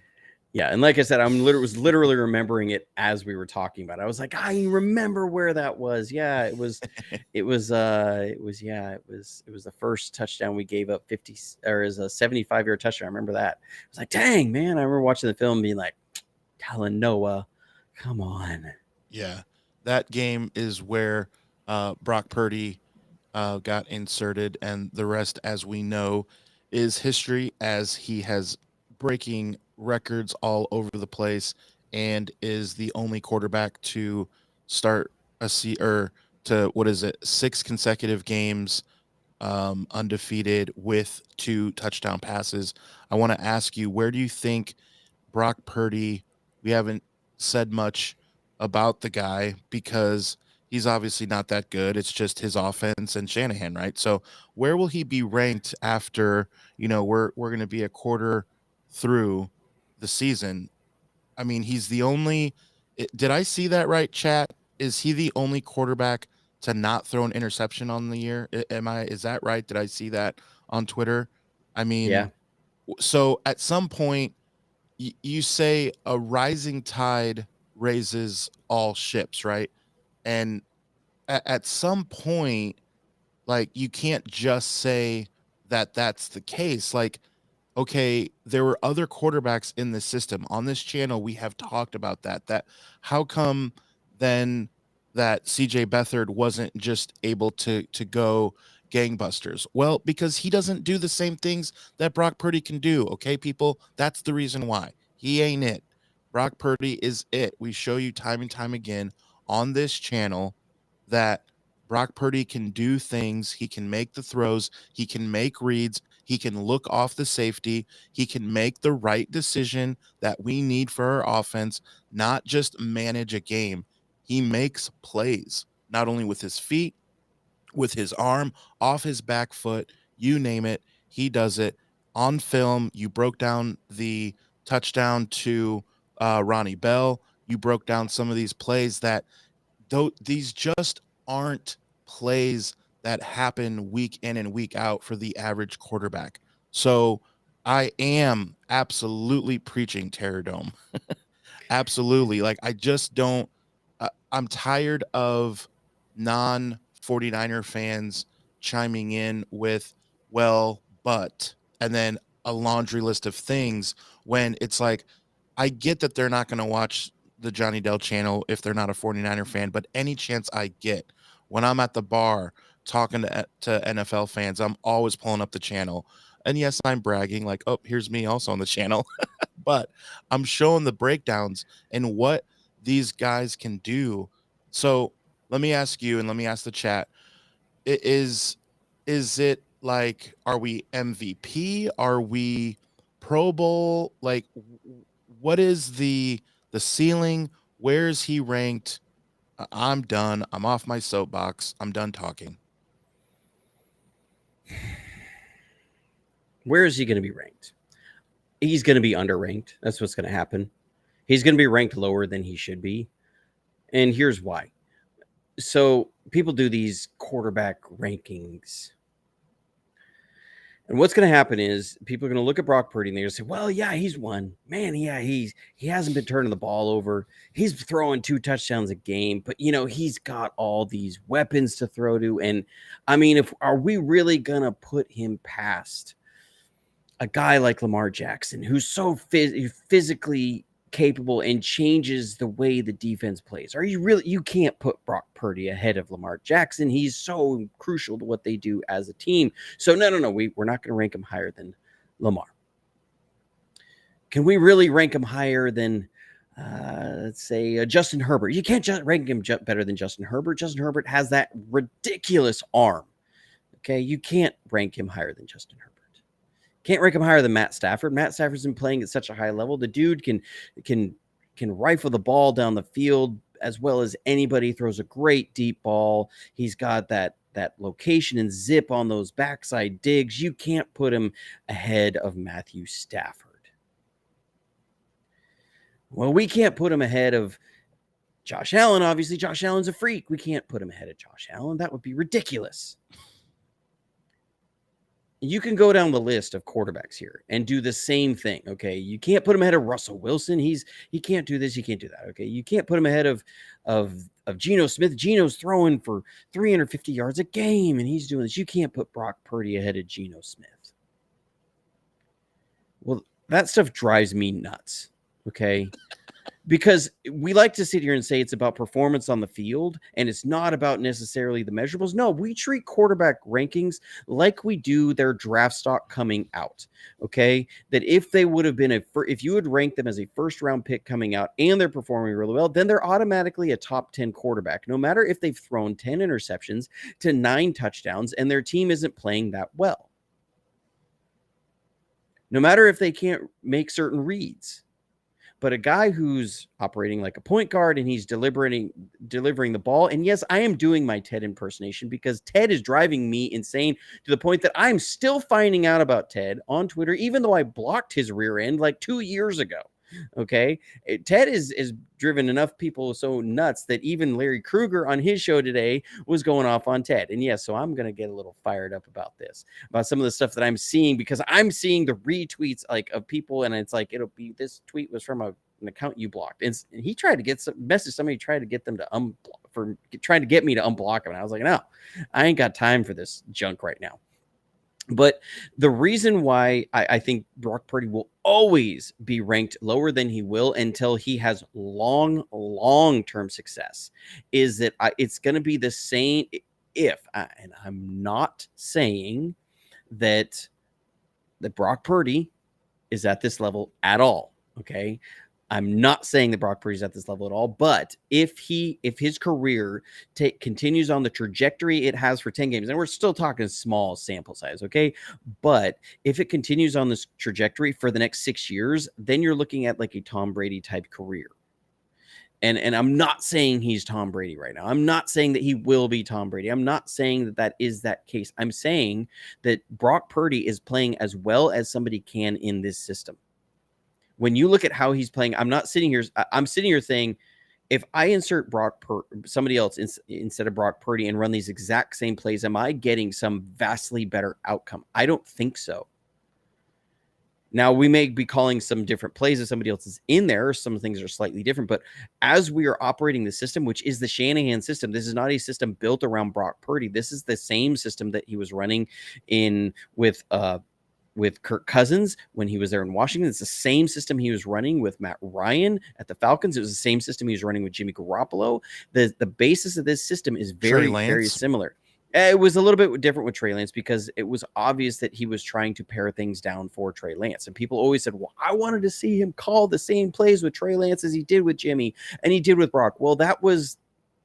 Yeah, and like I said, was literally remembering it as we were talking about it. I was like, I remember where that was. Yeah, it was the first touchdown we gave up 50 or is a 75-yard touchdown. I remember that. I was like, dang, man. I remember watching the film and being like, Talanoa, come on. Yeah, that game is where Brock Purdy got inserted, and the rest, as we know, is history. As he has breaking records all over the place, and is the only quarterback to start or to, what is it, 6 consecutive games undefeated with 2 touchdown passes. I want to ask you, where do you think Brock Purdy? We haven't said much about the guy because he's obviously not that good. It's just his offense and Shanahan, right? So where will he be ranked after, we're going to be a quarter through the season? I mean, he's the only did I see that right, chat? Is he the only quarterback to not throw an interception on the year? Is that right? Did I see that on Twitter? I Yeah. mean, so at some point you say a rising tide raises all ships, right? And at some point, like, you can't just say that that's the case. Like, okay, there were other quarterbacks in the system. On this channel, we have talked about that how come then that CJ Beathard wasn't just able to go gangbusters? Well, because he doesn't do the same things that Brock Purdy can do. Okay, people, that's the reason why. He ain't it. Brock Purdy is it. We show you time and time again on this channel that Brock Purdy can do things. He can make the throws. He can make reads. He can look off the safety. He can make the right decision that we need for our offense, not just manage a game. He makes plays, not only with his feet, with his arm, off his back foot, you name it. He does it. On film, you broke down the touchdown to Ronnie Bell. You broke down some of these plays that these just aren't plays that happen week in and week out for the average quarterback. So I am absolutely preaching Terror Dome. Absolutely. Like, I just don't, I'm tired of non 49er fans chiming in with, well, but, and then a laundry list of things, when it's like, I get that they're not going to watch the Johnny Dell channel if they're not a 49er fan, but any chance I get when I'm at the bar talking to NFL fans, I'm always pulling up the channel. And yes, I'm bragging like, oh, here's me also on the channel. But I'm showing the breakdowns and what these guys can do. So let me ask you, and let me ask the chat, is it like, are we MVP? Are we Pro Bowl? Like, what is the ceiling? Where is he ranked? I'm done. I'm off my soapbox. I'm done talking. Where is he going to be ranked? He's going to be underranked. That's what's going to happen. He's going to be ranked lower than he should be. And here's why. So people do these quarterback rankings. And what's going to happen is people are going to look at Brock Purdy and they're going to say, well, yeah, he's won. Man, yeah, he hasn't been turning the ball over. He's throwing 2 touchdowns a game, but, he's got all these weapons to throw to. And, I mean, are we really going to put him past a guy like Lamar Jackson, who's so physically capable and changes the way the defense plays? You can't put Brock Purdy ahead of Lamar Jackson. He's so crucial to what they do as a team. So no, we're not going to rank him higher than Lamar. Can we really rank him higher than, let's say, Justin Herbert? You can't just rank him better than Justin Herbert. Justin Herbert has that ridiculous arm. Okay, you can't rank him higher than Justin Herbert. Can't rank him higher than Matt Stafford. Matt Stafford's been playing at such a high level. The dude can rifle the ball down the field as well as anybody. Throws a great deep ball. He's got that location and zip on those backside digs. You can't put him ahead of Matthew Stafford. Well, we can't put him ahead of Josh Allen. Obviously, Josh Allen's a freak. We can't put him ahead of Josh Allen. That would be ridiculous. you can go down the list of quarterbacks here and do the same thing. Okay. You can't put him ahead of Russell Wilson. He can't do this. He can't do that. Okay. You can't put him ahead of Geno Smith. Geno's throwing for 350 yards a game and he's doing this. You can't put Brock Purdy ahead of Geno Smith. Well, that stuff drives me nuts. Okay. Because we like to sit here and say it's about performance on the field and it's not about necessarily the measurables. No, we treat quarterback rankings like we do their draft stock coming out. Okay. That if they would have been if you would rank them as a first round pick coming out and they're performing really well, then they're automatically a top 10 quarterback, no matter if they've thrown 10 interceptions to 9 touchdowns and their team isn't playing that well. No matter if they can't make certain reads. But a guy who's operating like a point guard and he's delivering the ball. And yes, I am doing my Ted impersonation because Ted is driving me insane to the point that I'm still finding out about Ted on Twitter, even though I blocked his rear end like 2 years ago. Okay. Ted is driven enough people so nuts that even Larry Krueger on his show today was going off on Ted. And yes, so I'm going to get a little fired up about this, about some of the stuff that I'm seeing, because I'm seeing the retweets like of people. And it's like, it'll be, this tweet was from an account you blocked. And he tried to get some message. Somebody tried to get them to trying to get me to unblock him. And I was like, no, I ain't got time for this junk right now. But the reason why I think Brock Purdy will always be ranked lower than he will until he has long-term success is that it's going to be the same and I'm not saying that Brock Purdy is at this level at all, okay? I'm not saying that Brock Purdy's at this level at all, but if his career continues on the trajectory it has for 10 games, and we're still talking small sample size, okay? But if it continues on this trajectory for the next 6 years, then you're looking at like a Tom Brady type career. And I'm not saying he's Tom Brady right now. I'm not saying that he will be Tom Brady. I'm not saying that is that case. I'm saying that Brock Purdy is playing as well as somebody can in this system. When you look at how he's playing, I'm sitting here saying, if I insert somebody else instead of Brock Purdy and run these exact same plays, am I getting some vastly better outcome? I don't think so. Now, we may be calling some different plays if somebody else is in there. Some things are slightly different, but as we are operating the system, which is the Shanahan system, this is not a system built around Brock Purdy. This is the same system that he was running in with Kirk Cousins when he was there in Washington. It's the same system he was running with Matt Ryan at the Falcons. It was the same system he was running with Jimmy Garoppolo. The basis of this system is very, very similar. It was a little bit different with Trey Lance because it was obvious that he was trying to pare things down for Trey Lance. And people always said, well, I wanted to see him call the same plays with Trey Lance as he did with Jimmy and he did with Brock. Well, that was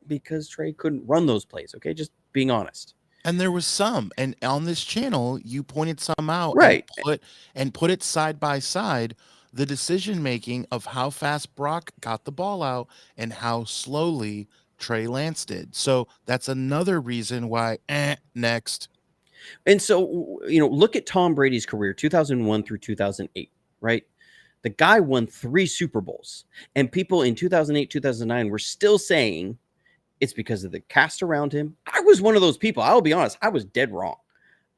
because Trey couldn't run those plays. Okay. Just being honest. And there was some, and on this channel, you pointed some out, right? And put it side by side, the decision making of how fast Brock got the ball out and how slowly Trey Lance did. So that's another reason why. Next. And so look at Tom Brady's career, 2001 through 2008, right? The guy won 3 Super Bowls, and people in 2008, 2009 were still saying it's because of the cast around him. I was one of those people. I'll be honest. I was dead wrong.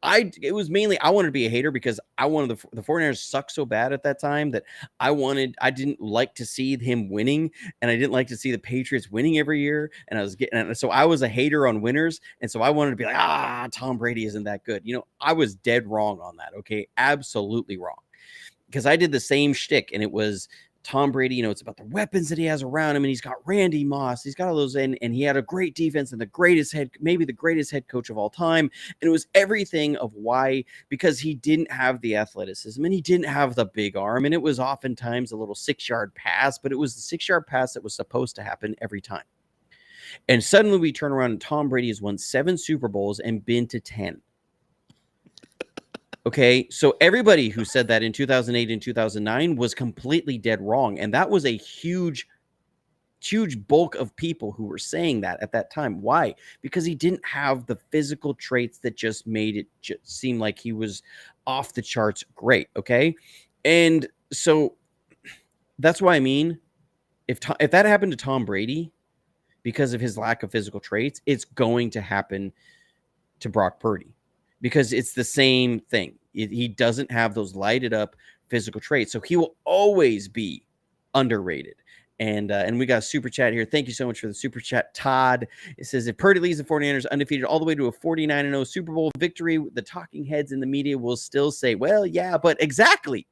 It was mainly, I wanted to be a hater because I wanted the 49ers suck so bad at that time that I didn't like to see him winning. And I didn't like to see the Patriots winning every year. And so I was a hater on winners. And so I wanted to be like, Tom Brady isn't that good. I was dead wrong on that. Okay. Absolutely wrong. Because I did the same shtick and it was, Tom Brady, it's about the weapons that he has around him, and he's got Randy Moss. He's got all those and he had a great defense and maybe the greatest head coach of all time. And it was everything of why, because he didn't have the athleticism and he didn't have the big arm. And it was oftentimes a little 6-yard pass, but it was the 6-yard pass that was supposed to happen every time. And suddenly we turn around and Tom Brady has won 7 Super Bowls and been to 10. Okay, so everybody who said that in 2008 and 2009 was completely dead wrong. And that was a huge bulk of people who were saying that at that time. Why? Because he didn't have the physical traits that just made it seem like he was off the charts great, okay? And so that's why I mean, if that happened to Tom Brady because of his lack of physical traits, it's going to happen to Brock Purdy. because it's the same thing. He doesn't have those lighted up physical traits, so he will always be underrated. And we got a super chat here. Thank you so much for the super chat, Todd. It says, if Purdy leads the 49ers undefeated all the way to a 49-0 Super Bowl victory, the talking heads in the media will still say, well, yeah, but exactly.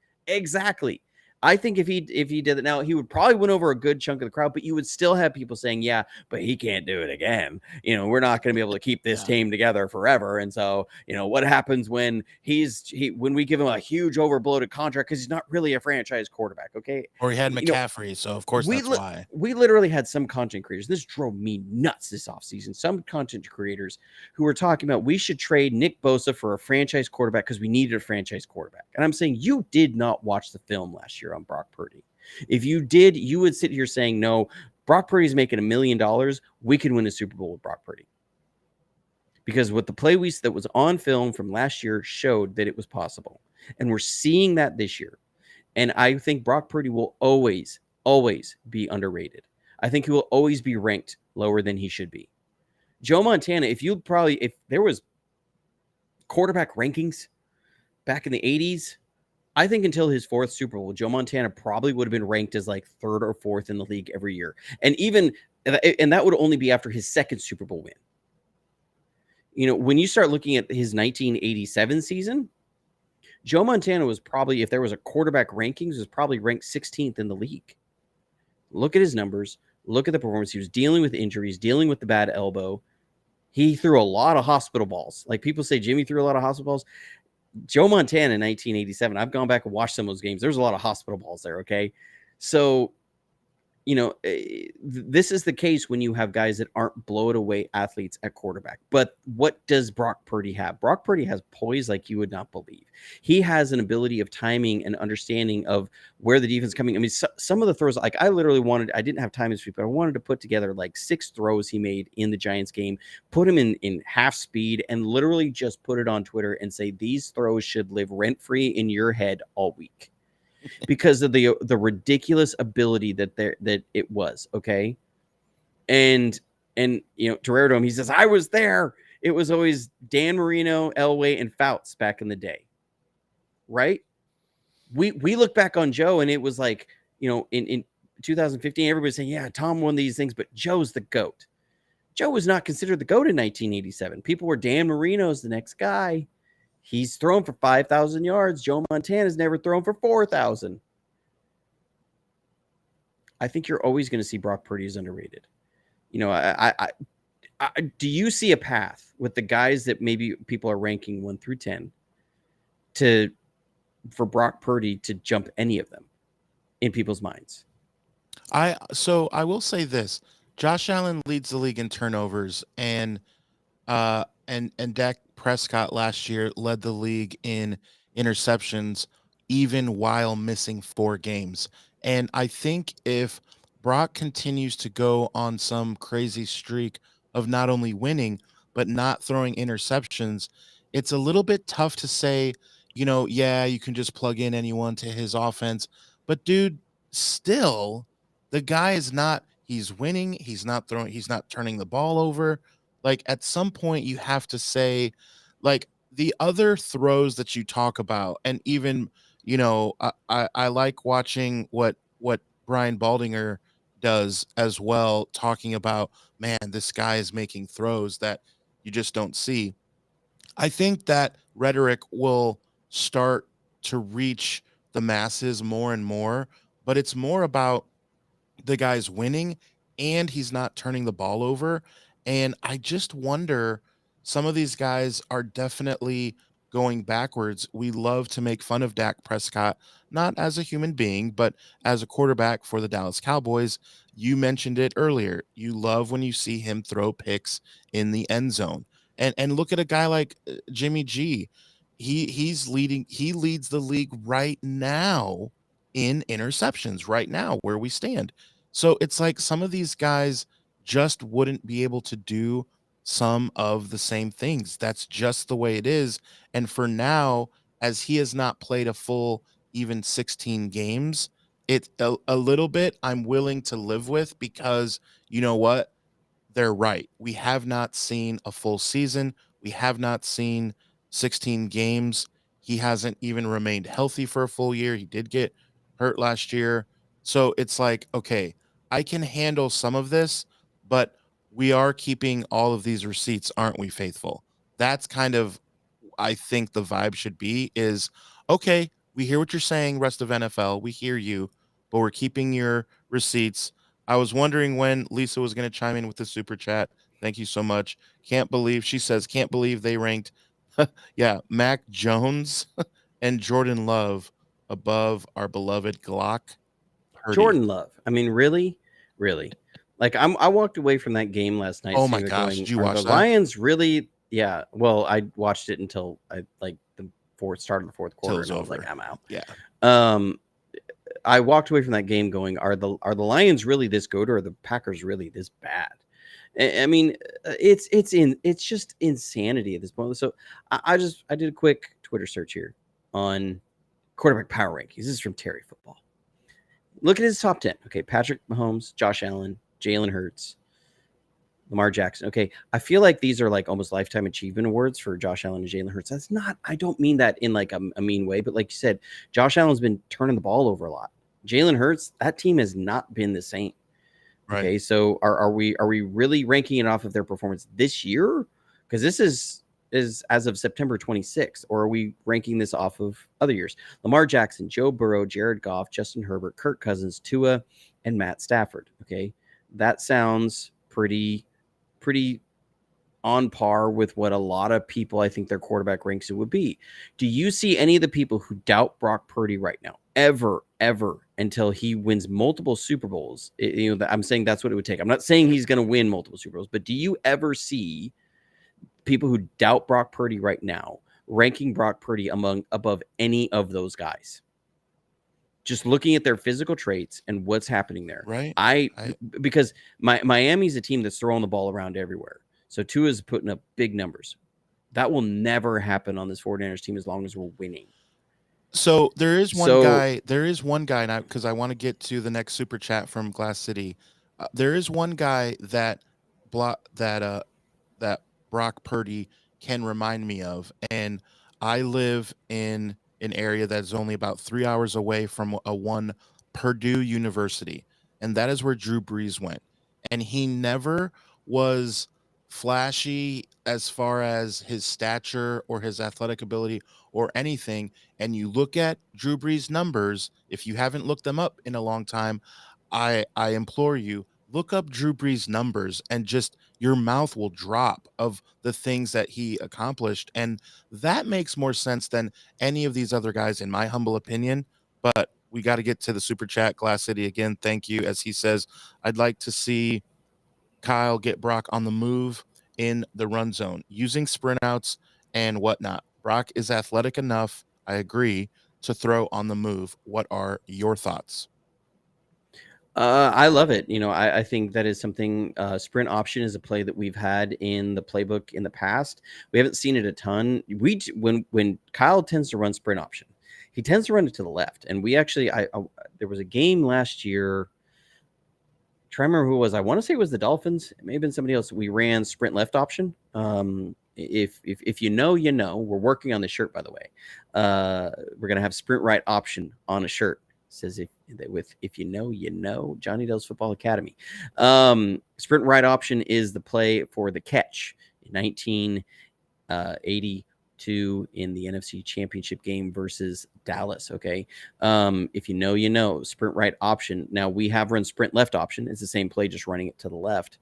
I think if he did it now, he would probably win over a good chunk of the crowd, but you would still have people saying, yeah, but he can't do it again. We're not going to be able to keep this team together forever. And so, what happens when when we give him a huge overbloated contract because he's not really a franchise quarterback, okay? Or he had McCaffrey, so of course that's why. We literally had some content creators. This drove me nuts this offseason. Some content creators who were talking about we should trade Nick Bosa for a franchise quarterback because we needed a franchise quarterback. And I'm saying you did not watch the film last year on Brock Purdy. If you did, you would sit here saying, no, Brock Purdy's making $1 million. We can win a Super Bowl with Brock Purdy. Because what the play that was on film from last year showed that it was possible. And we're seeing that this year. And I think Brock Purdy will always be underrated. I think he will always be ranked lower than he should be. Joe Montana, if there was quarterback rankings back in the 80s, I think until his 4th Super Bowl, Joe Montana probably would have been ranked as like 3rd or 4th in the league every year. And that would only be after his 2nd Super Bowl win. When you start looking at his 1987 season, Joe Montana was probably, if there was a quarterback rankings, was probably ranked 16th in the league. Look at his numbers. Look at the performance. He was dealing with injuries, dealing with the bad elbow. He threw a lot of hospital balls. Like people say Jimmy threw a lot of hospital balls. Joe Montana in 1987, I've gone back and watched some of those games. There's a lot of hospital balls there, okay? So, this is the case when you have guys that aren't blow-it-away athletes at quarterback. But what does Brock Purdy have? Brock Purdy has poise like you would not believe. He has an ability of timing and understanding of where the defense is coming. I mean, some of the throws, like I didn't have time this week, but I wanted to put together like 6 throws he made in the Giants game, put him in half speed, and literally just put it on Twitter and say, these throws should live rent-free in your head all week. Because of the ridiculous ability that it was, okay? And Torero Dome, he says, I was there. It was always Dan Marino, Elway, and Fouts back in the day, right? We look back on Joe, and it was like, in 2015, everybody's saying, yeah, Tom won these things, but Joe's the GOAT. Joe was not considered the GOAT in 1987. People were Dan Marino's the next guy. He's thrown for 5,000 yards. Joe Montana's never thrown for 4,000. I think you're always going to see Brock Purdy is underrated. Do you see a path with the guys that maybe people are ranking 1 through 10 for Brock Purdy to jump any of them in people's minds? I will say this: Josh Allen leads the league in turnovers, and Dak Prescott last year led the league in interceptions, even while missing 4 games. And I think if Brock continues to go on some crazy streak of not only winning, but not throwing interceptions, it's a little bit tough to say, yeah, you can just plug in anyone to his offense. But dude, still, the guy is not, he's winning. He's not turning the ball over. Like at some point you have to say, like the other throws that you talk about, and even, I like watching what Brian Baldinger does as well, talking about, man, this guy is making throws that you just don't see. I think that rhetoric will start to reach the masses more and more, but it's more about the guy's winning and he's not turning the ball over. And I just wonder, some of these guys are definitely going backwards. We love to make fun of Dak Prescott, not as a human being, but as a quarterback for the Dallas Cowboys. You mentioned it earlier. You love when you see him throw picks in the end zone. And look at a guy like Jimmy G. He leads the league right now in interceptions right now where we stand. So it's like some of these guys just wouldn't be able to do some of the same things. That's just the way it is. And for now, as he has not played a full even 16 games, it's a little bit I'm willing to live with, because you know what? They're right. We have not seen a full season. We have not seen 16 games. He hasn't even remained healthy for a full year. He did get hurt last year. So it's like, okay, I can handle some of this, but we are keeping all of these receipts, aren't we, Faithful? That's kind of, I think the vibe should be is, okay, we hear what you're saying, rest of NFL. We hear you, but we're keeping your receipts. I was wondering when Lisa was going to chime in with the super chat. Thank you so much. Can't believe, she says, can't believe they ranked, yeah, Mac Jones and Jordan Love above our beloved Glock Purdy. Jordan Love. I mean, really, really. Like I walked away from that game last night. Oh my Sitting there gosh, going, did you are watch the that? Lions really? Yeah. Well, I watched it until I like the start of the fourth quarter, Till it's and I was like, over. I'm out. Yeah. I walked away from that game going, are the Lions really this good, or are the Packers really this bad? I mean, it's just insanity at this point. So I did a quick Twitter search here on quarterback power rankings. This is from Terry Football. Look at his top 10. Okay, Patrick Mahomes, Josh Allen, Jalen Hurts, Lamar Jackson. Okay, I feel like these are like almost lifetime achievement awards for Josh Allen and Jalen Hurts. That's not, I don't mean that in like a mean way, but like you said, Josh Allen's been turning the ball over a lot. Jalen Hurts, that team has not been the same. Right. Okay, so are we really ranking it off of their performance this year? Because this is as of September 26th, or are we ranking this off of other years? Lamar Jackson, Joe Burrow, Jared Goff, Justin Herbert, Kirk Cousins, Tua, and Matt Stafford. Okay, that sounds pretty on par with what a lot of people, I think, their quarterback ranks it would be. Do you see any of the people who doubt Brock Purdy right now, ever, until he wins multiple Super Bowls? I'm saying that's what it would take. I'm not saying he's going to win multiple Super Bowls, but do you ever see people who doubt Brock Purdy right now ranking Brock Purdy above any of those guys? Just looking at their physical traits and what's happening there. Right. Because Miami's a team that's throwing the ball around everywhere. So Tua is putting up big numbers. That will never happen on this 49ers team as long as we're winning. So there is one guy now, because I want to get to the next super chat from Glass City. There is one guy that that Brock Purdy can remind me of, and I live in an area that is only about 3 hours away from a one Purdue University, and that is where Drew Brees went, and he never was flashy as far as his stature or his athletic ability or anything. And you look at Drew Brees' numbers, if you haven't looked them up in a long time, I implore you, look up Drew Brees' numbers and just your mouth will drop of the things that he accomplished. And that makes more sense than any of these other guys, in my humble opinion. But we got to get to the super chat. Glass City again, thank you. As he says, I'd like to see Kyle get Brock on the move in the run zone using sprint outs and whatnot. Brock is athletic enough, I agree, to throw on the move. What are your thoughts? I love it. I think that is something. Sprint option is a play that we've had in the playbook in the past. We haven't seen it a ton. When Kyle tends to run sprint option, he tends to run it to the left. And we actually, there was a game last year. Try to remember who it was. I want to say it was the Dolphins. It may have been somebody else. We ran sprint left option. If you know, you know. We're working on the shirt, by the way. We're gonna have sprint right option on a shirt. It says if you know, you know. Johnny Dell's Football Academy. Sprint right option is the play for the catch in 1982 in the NFC Championship game versus Dallas. Okay. If you know, you know. Sprint right option. Now we have run sprint left option. It's the same play, just running it to the left.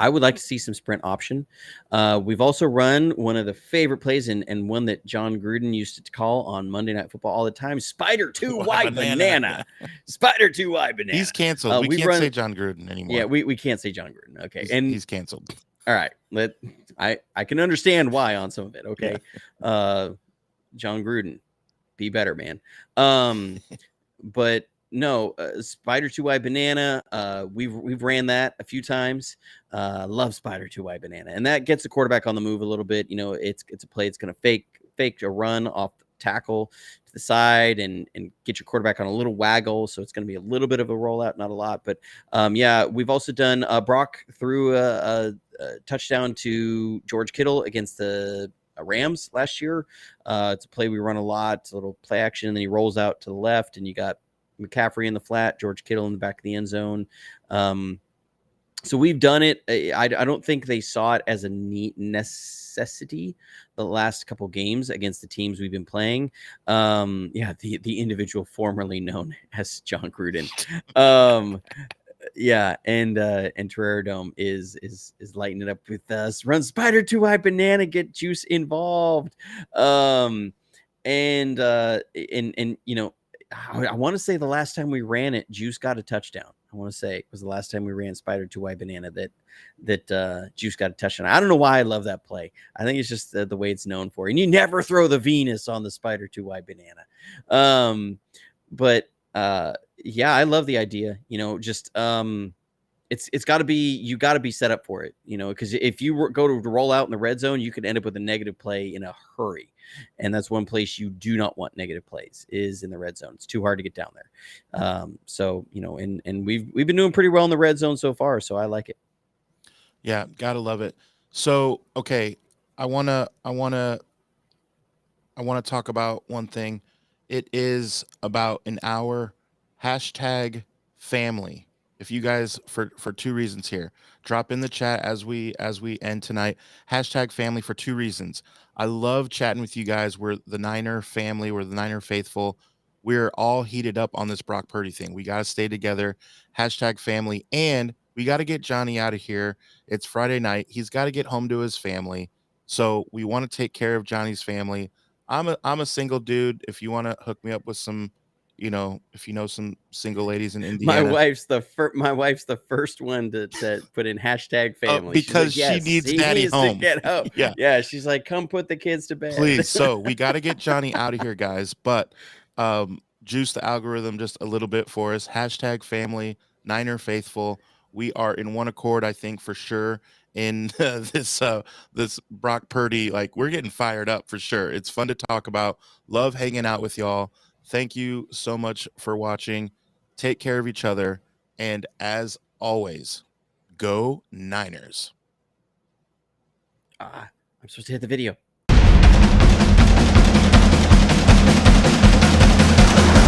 I would like to see some sprint option. We've also run one of the favorite plays and one that John Gruden used to call on Monday Night Football all the time: Spider 2 wide banana. Spider 2 wide banana. He's canceled. We can't say John Gruden anymore. Yeah, we can't say John Gruden. Okay, he's canceled. All right, I can understand why on some of it. Okay, yeah. John Gruden, be better, man. But no, Spider 2 wide banana. We've ran that a few times. Love Spider 2 wide banana, and that gets the quarterback on the move a little bit. It's a play. It's going to fake a run off the tackle to the side and get your quarterback on a little waggle. So it's going to be a little bit of a rollout, not a lot. But yeah, we've also done Brock threw a touchdown to George Kittle against the Rams last year. It's a play we run a lot. It's a little play action, and then he rolls out to the left, and you got McCaffrey in the flat, George Kittle in the back of the end zone. So we've done it. I don't think they saw it as a neat necessity the last couple games against the teams we've been playing. The individual formerly known as John Gruden. And Terror Dome is lighting it up with us. Run Spider 2-Eye Banana, get Juice involved. I want to say the last time we ran it, Juice got a touchdown. I want to say it was the last time we ran Spider 2-Eye Banana that Juice got a touchdown. I don't know why I love that play. I think it's just the way it's known for. And you never throw the Venus on the Spider 2-Eye Banana. I love the idea. It's got to be, you got to be set up for it, because if you go to roll out in the red zone, you could end up with a negative play in a hurry. And that's one place you do not want negative plays, is in the red zone. It's too hard to get down there. And we've been doing pretty well in the red zone so far. So I like it. Yeah. Gotta love it. So, okay. I want to talk about one thing. It is about an hour. Hashtag family. If you guys, for two reasons here, drop in the chat as we end tonight. Hashtag family for two reasons. I love chatting with you guys. We're the Niner family. We're the Niner faithful. We're all heated up on this Brock Purdy thing. We got to stay together. Hashtag family. And we got to get Johnny out of here. It's Friday night. He's got to get home to his family. So we want to take care of Johnny's family. I'm a single dude. If you want to hook me up with some, if you know some single ladies in Indiana. My wife's the first one to put in hashtag family, because she needs daddy home. To get home. Yeah. She's like, come put the kids to bed, please. So we got to get Johnny out of here, guys. But juice the algorithm just a little bit for us. Hashtag family, Niner faithful. We are in one accord, I think, for sure. In this Brock Purdy, like, we're getting fired up for sure. It's fun to talk about. Love hanging out with y'all. Thank you so much for watching. Take care of each other. And as always, go Niners. I'm supposed to hit the video.